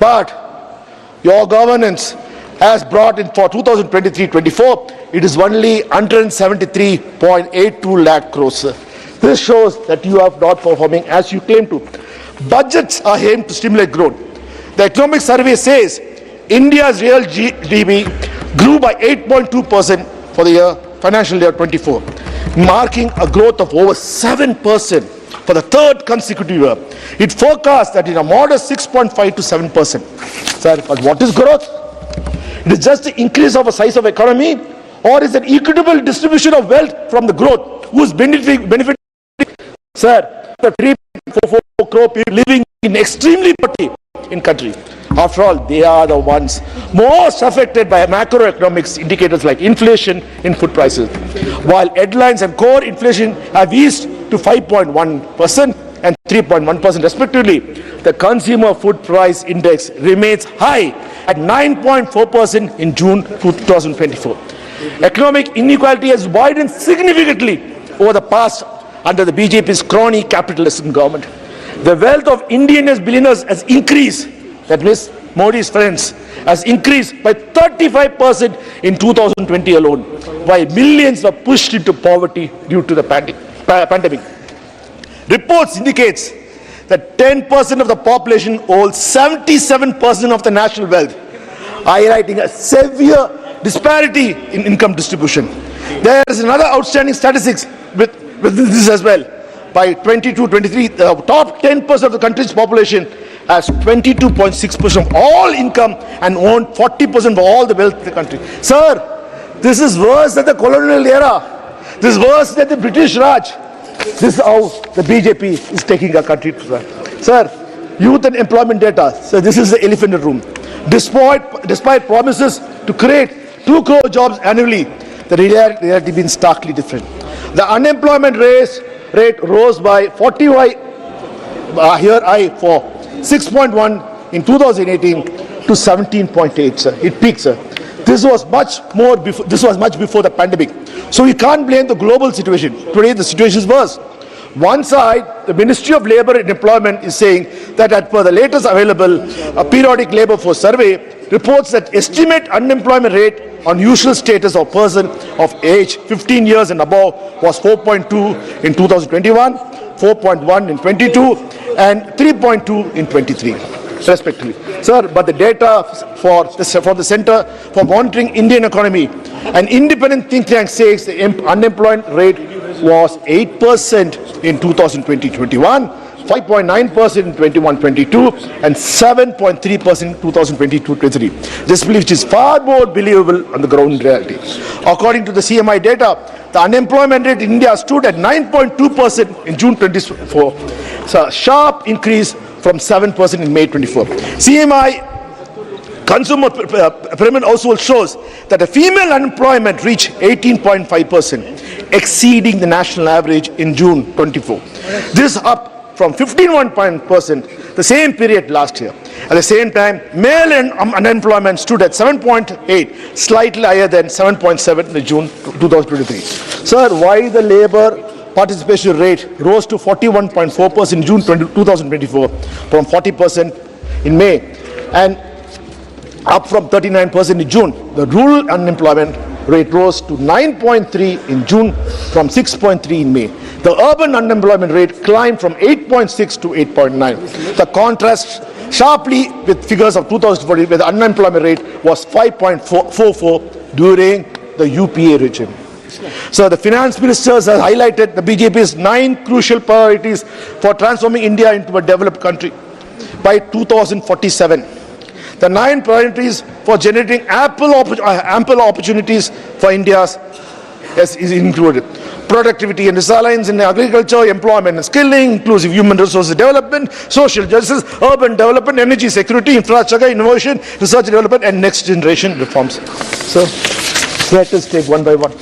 But your governance has brought in for 2023-24, it is only 173.82 lakh crores, sir. This shows that you are not performing as you claim to. Budgets are aimed to stimulate growth. The economic survey says India's real GDP grew by 8.2% for the year financial year 24, marking a growth of over 7% for the third consecutive year. It forecasts that in a modest 6.5 to 7%. Sir, but what is growth? It is just the increase of a size of economy, or is it equitable distribution of wealth from the growth? Who's benefiting? Sir, the 3.44 crore people living in extremely poverty in country. After all, they are the ones most affected by macroeconomics indicators like inflation in food prices. While headlines and core inflation have eased to 5.1% and 3.1% respectively, the consumer food price index remains high at 9.4% in June 2024. Economic inequality has widened significantly over the past under the BJP's crony capitalist government. The wealth of Indian billionaires has increased, that means Modi's friends, has increased by 35% in 2020 alone, while millions were pushed into poverty due to the pandemic. Reports indicates that 10% of the population holds 77% of the national wealth, highlighting a severe disparity in income distribution. There is another outstanding statistics with this as well. By 22-23, the top 10% of the country's population has 22.6% of all income and own 40% of all the wealth of the country. Sir, this is worse than the colonial era. This is worse than the British Raj. This is how the BJP is taking our country. Sir, youth and employment data. So this is the elephant in the room. Despite promises to create 2 crore jobs annually, the reality been starkly different. The unemployment rate rose by 40 for 6.1 in 2018 to 17.8, sir. It peaked, sir. This was much before the pandemic. So you can't blame the global situation. Today the situation is worse. One side, the Ministry of Labour and Employment is saying that as per the latest available periodic labour force survey, reports that estimate unemployment rate on usual status of person of age 15 years and above was 4.2 in 2021, 4.1 in 22, and 3.2 in 23, respectively. Sir, but the data for the Centre for Monitoring Indian Economy, an independent think tank, says the unemployment rate was 8% in 2020-21, 5.9% in 21-22, and 7.3% in 2022-23. This which is far more believable on the ground reality. According to the CMI data, the unemployment rate in India stood at 9.2% in June 24, so a sharp increase from 7% in May 24. CMI Consumer Pyramid Household shows that the female unemployment reached 18.5%, exceeding the national average in June 24. This up from 15.1% the same period last year. At the same time, male unemployment stood at 7.8, slightly higher than 7.7 in June 2023. Sir, why the labour participation rate rose to 41.4% in June 2024 from 40% in May and up from 39% in June? The rural unemployment rate rose to 9.3 in June from 6.3 in May. The urban unemployment rate climbed from 8.6 to 8.9. The contrast sharply with figures of 2014, where the unemployment rate was 5.44 during the UPA regime. So the finance ministers have highlighted the BJP's 9 crucial priorities for transforming India into a developed country by 2047. The 9 priorities for generating ample opportunities for India is included: productivity and resilience in agriculture, employment and skilling, inclusive human resources development, social justice, urban development, energy security, infrastructure, innovation, research development, and next generation reforms. So let us take one by one.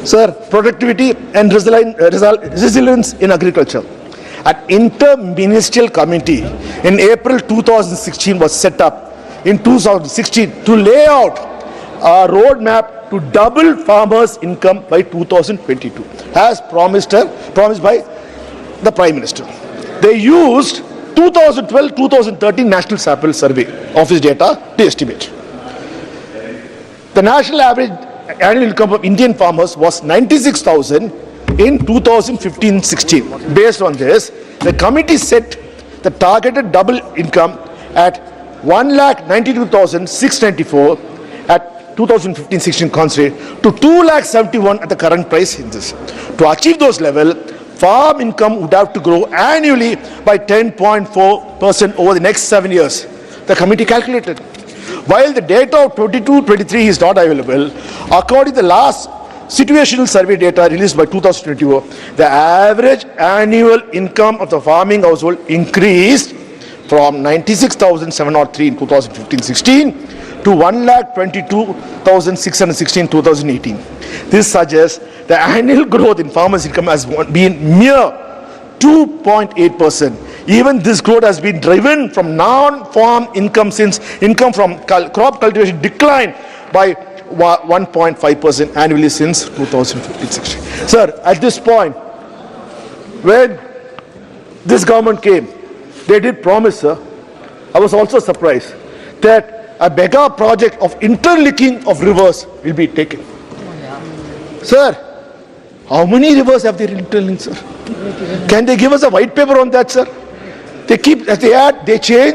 Sir, productivity and resilience in agriculture. An inter-ministerial committee in April 2016 was set up in 2016 to lay out a roadmap to double farmers' income by 2022, as promised by the Prime Minister. They used 2012-2013 National Sample Survey Office data to estimate. The national average annual income of Indian farmers was 96,000 in 2015-16. Based on this, the committee set the targeted double income at 1,92,694 at 2015-16 concentrate to 2,71,000 at the current price in this. To achieve those levels, farm income would have to grow annually by 10.4% over the next 7 years, the committee calculated. While the data of 22-23 is not available, according to the last situational survey data released by 2022, the average annual income of the farming household increased from 96,703 in 2015-16 to 1,22,616 in 2018. This suggests the annual growth in farmers' income has been mere 2.8%. Even this growth has been driven from non-farm income, since income from crop cultivation declined by 1.5% annually since 2015-16. Sir, at this point, when this government came, they did promise, sir. I was also surprised that a mega project of interlinking of rivers will be taken. Sir, how many rivers have they interlinked, sir? Can they give us a white paper on that, sir? They change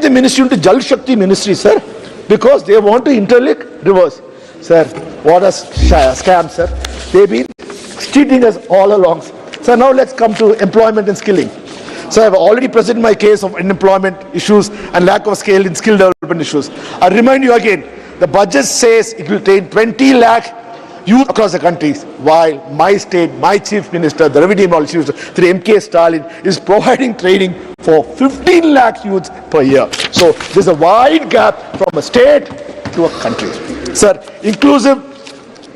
the ministry into Jal Shakti ministry, sir, because they want to interlink rivers. Sir, what a scam, sir. They've been cheating us all along. So now let's come to employment and skilling. So I've already presented my case of unemployment issues and lack of scale in skill development issues. I remind you again, the budget says it will train 20 lakh youth across the country, while my state, my chief minister, the revenue policy, through MK Stalin, is providing training for 15 lakh youths per year. So there's a wide gap from a state to a country. Sir, inclusive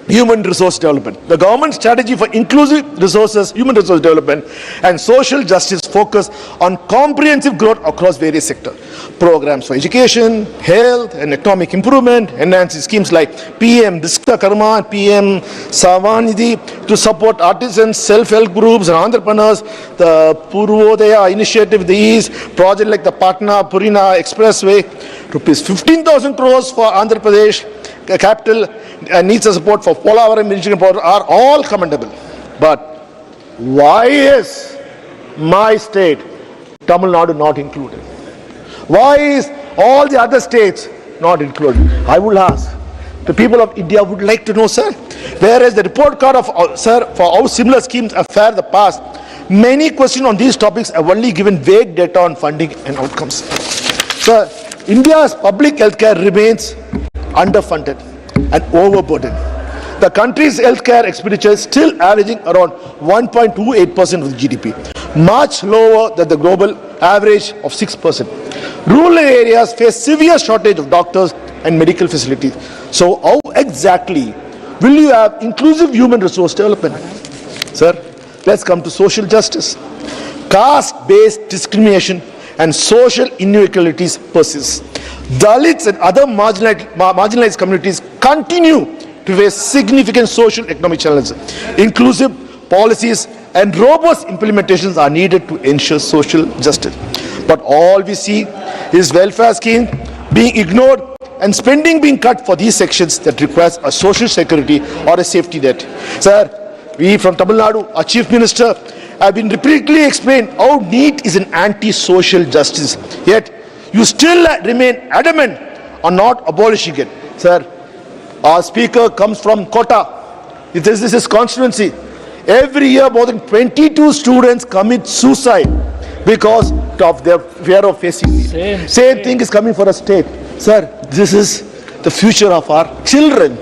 human resource development. The government strategy for inclusive resources, human resource development and social justice focus on comprehensive growth across various sectors. Programs for education, health and economic improvement, enhancing schemes like PM Vishwakarma and PM Savanidhi to support artisans, self-help groups and entrepreneurs. The Purvodaya initiative, the East project like the Patna-Purina Expressway, rupees 15,000 crores for Andhra Pradesh capital needs a support for Polavaram engineering project are all commendable. But why is my state, Tamil Nadu, not included? Why is all the other states not included? I will ask. The people of India would like to know, sir. Whereas the report card of, sir, for how similar schemes are fair in the past, many questions on these topics have only given vague data on funding and outcomes. Sir, India's public healthcare remains underfunded and overburdened. The country's healthcare expenditure is still averaging around 1.28% of the GDP, much lower than the global average of 6%. Rural areas face severe shortage of doctors and medical facilities. So how exactly will you have inclusive human resource development? Sir, let's come to social justice. Caste-based discrimination and social inequalities persist. Dalits and other marginalized communities continue to face significant social and economic challenges. Inclusive policies and robust implementations are needed to ensure social justice. But all we see is welfare schemes being ignored and spending being cut for these sections that requires a social security or a safety net. Sir, we from Tamil Nadu, our Chief Minister, have been repeatedly explained how NEET is an anti-social justice. Yet, you still remain adamant on not abolishing it. Sir, our speaker comes from Kota. This is his constituency. Every year, more than 22 students commit suicide because of their fear of facing NEET. Same thing is coming for a state. Sir, this is the future of our children.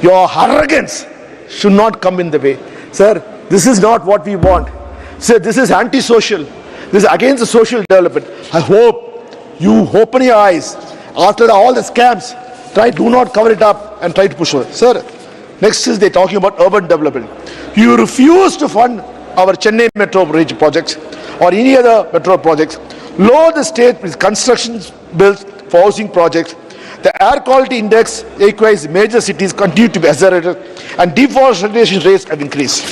Your arrogance should not come in the way. Sir, this is not what we want. Sir, this is anti-social. This is against the social development. I hope you open your eyes after all the scams. Do not cover it up and try to push it. Sir, next is they're talking about urban development. You refuse to fund our Chennai Metro Bridge projects or any other metro projects. Lower the state with construction bills for housing projects. The air quality index requires major cities continue to be accelerated and deforestation rates have increased.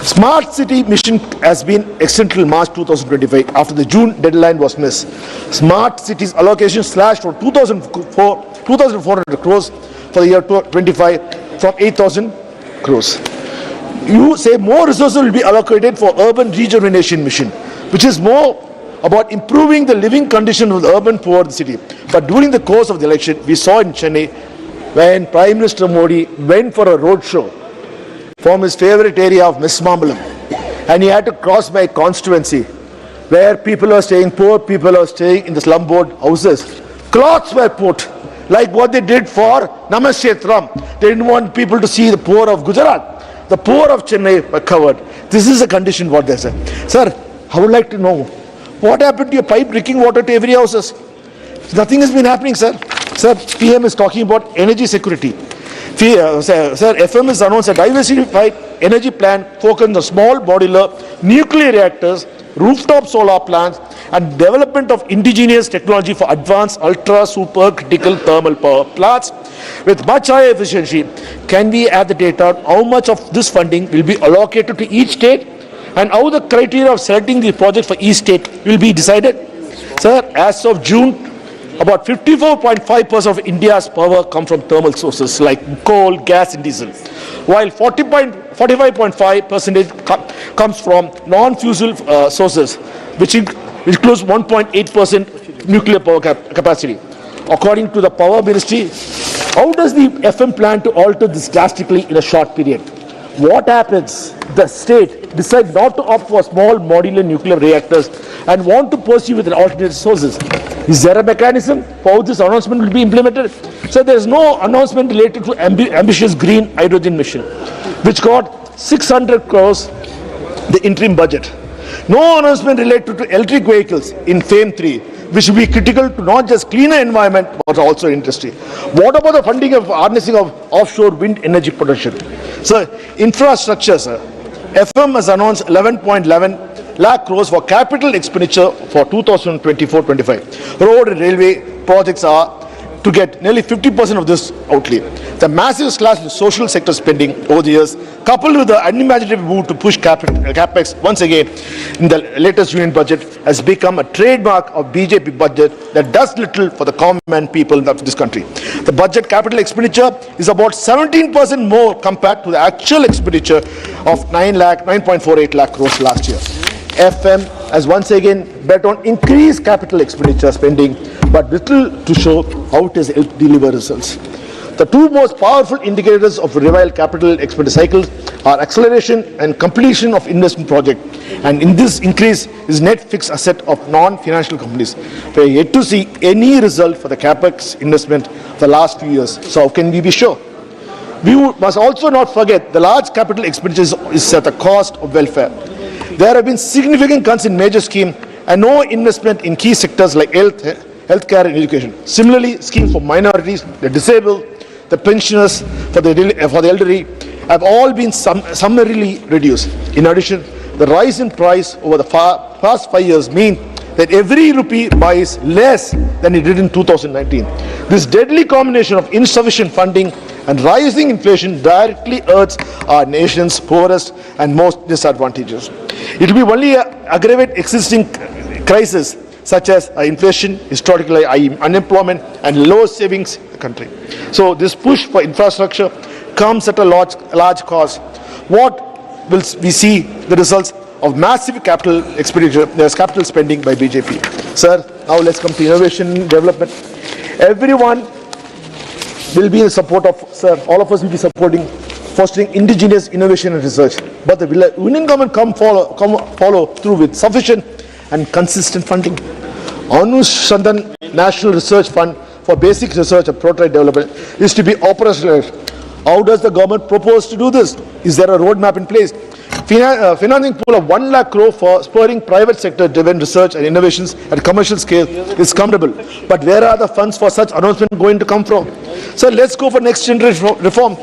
Smart City mission has been extended till March 2025 after the June deadline was missed. Smart Cities allocation slashed from 2,400 crores for the year 25 from 8,000 crores. You say more resources will be allocated for urban rejuvenation mission, which is more about improving the living condition of the urban poor of the city. But during the course of the election, we saw in Chennai when Prime Minister Modi went for a road show from his favorite area of Mismambalam, and he had to cross my constituency where people are staying, poor people are staying in the slum board houses. Cloths were put, like what they did for Namashetram. They didn't want people to see the poor of Gujarat. The poor of Chennai were covered. This is the condition what they said. Sir, I would like to know, what happened to your pipe drinking water to every houses? Nothing has been happening, sir. Sir, PM is talking about energy security. Sir, FM has announced a diversified energy plan focused on small modular nuclear reactors, rooftop solar plants, and development of indigenous technology for advanced ultra super critical thermal power plants with much higher efficiency. Can we add the data on how much of this funding will be allocated to each state and how the criteria of selecting the project for each state will be decided? Sir, as of June, about 54.5% of India's power comes from thermal sources like coal, gas and diesel, while 45.5% comes from non-fossil sources, which includes 1.8% nuclear power capacity. According to the Power Ministry, how does the FM plan to alter this drastically in a short period? What happens? The state decide not to opt for small modular nuclear reactors and want to pursue with alternate sources. Is there a mechanism for how this announcement will be implemented? So there is no announcement related to ambitious green hydrogen mission, which got 600 crores the interim budget. No announcement related to electric vehicles in FAME 3, which will be critical to not just cleaner environment but are also industry. What about the funding of harnessing of offshore wind energy production? Sir, infrastructure, sir. FM has announced 11.11 lakh crores for capital expenditure for 2024-25. Road and railway projects are to get nearly 50% of this outlay. The massive slash in social sector spending over the years, coupled with the unimaginative move to push capex once again in the latest union budget, has become a trademark of BJP budget that does little for the common people of this country. The budget capital expenditure is about 17% more compared to the actual expenditure of 9.48 lakh crores last year. FM has once again bet on increased capital expenditure spending, but little to show how it has helped deliver results. The two most powerful indicators of revival capital expenditure cycles are acceleration and completion of investment project, and in this increase is net fixed asset of non-financial companies. We are yet to see any result for the capex investment for the last few years. So how can we be sure? We must also not forget the large capital expenditures is at the cost of welfare. There have been significant cuts in major schemes and no investment in key sectors like healthcare and education. Similarly, schemes for minorities, the disabled, the pensioners, for the elderly have all been summarily reduced. In addition, the rise in price over the past 5 years mean that every rupee buys less than it did in 2019. This deadly combination of insufficient funding and rising inflation directly hurts our nation's poorest and most disadvantaged. It will only aggravate existing crises such as inflation, historically high unemployment, and low savings in the country. So this push for infrastructure comes at a large cost. What will we see the results of massive capital expenditure, capital spending by BJP? Sir, now let's come to innovation development. Everyone will be in support of, sir, all of us will be supporting fostering indigenous innovation and research. But the union government follow through with sufficient and consistent funding. Anushandan National Research Fund for Basic Research and Prototype Development is to be operationalized. How does the government propose to do this? Is there a roadmap in place? Financing pool of 1 lakh crore for spurring private sector driven research and innovations at commercial scale is commendable. But where are the funds for such announcement going to come from? So let's go for next generation reform.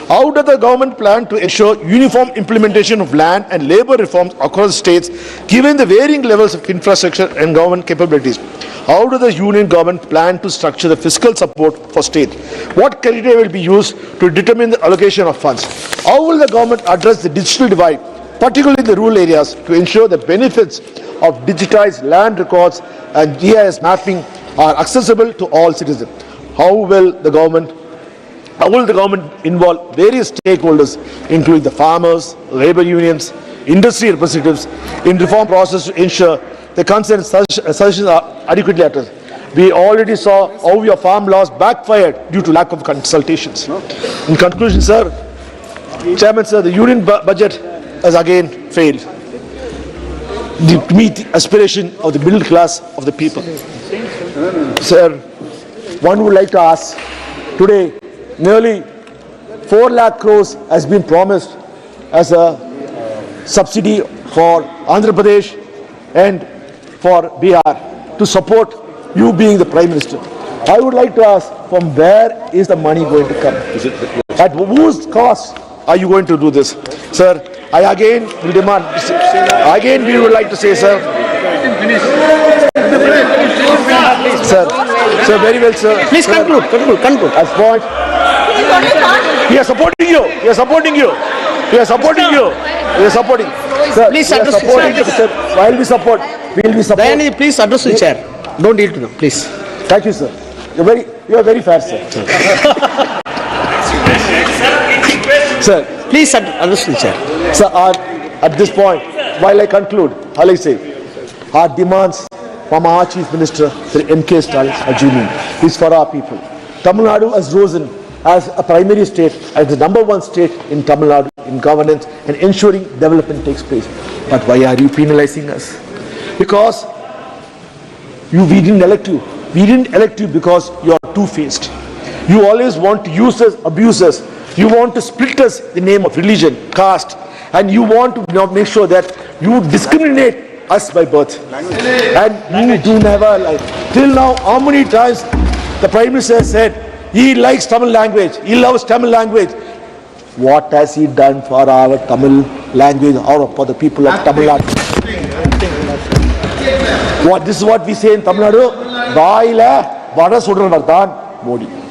How does the government plan to ensure uniform implementation of land and labor reforms across states, given the varying levels of infrastructure and government capabilities? How does the union government plan to structure the fiscal support for states? What criteria will be used to determine the allocation of funds? How will the government address the digital divide, particularly in the rural areas, to ensure the benefits of digitized land records and GIS mapping are accessible to all citizens? How will the government involve various stakeholders, including the farmers, labor unions, industry representatives, in reform process to ensure the concerned suggestions are adequately addressed? We already saw how your farm laws backfired due to lack of consultations. In conclusion, sir, Chairman, sir, the union budget has again failed to meet the aspiration of the middle class of the people. Sir, one would like to ask, today, nearly 4 lakh crores has been promised as a subsidy for Andhra Pradesh and for Bihar to support you being the Prime Minister. I would like to ask, from where is the money going to come? At whose cost are you going to do this? Sir, I again will demand, again we would like to say, sir, sir, very well, sir. Please conclude. As point, we are supporting you. We are supporting you. We are supporting you. We are supporting. Sir, Please we are address the supporting you, sir. While we support, we will be supporting. Dayanidhi, please address the chair. Don't yield to them, please. Thank you, sir. You are very fast, sir. Sir, Please address the chair. sir, at this point, while I conclude, all I say, our demands from our Chief Minister, Sri M.K. Stalin, is for our people. Tamil Nadu has risen as a primary state, as the #1 state in Tamil Nadu in governance and ensuring development takes place. But why are you penalizing us? Because we didn't elect you. We didn't elect you because you are two-faced. You always want to use us, abuse us. You want to split us in the name of religion, caste, and you want to make sure that you discriminate us by birth. And you do never like. Till now, how many times The Prime Minister said he likes Tamil language, he loves Tamil language. What has he done for our Tamil language or for the people of Tamil Nadu? This is what we say in Tamil Nadu. Vaila vada sudran Modi.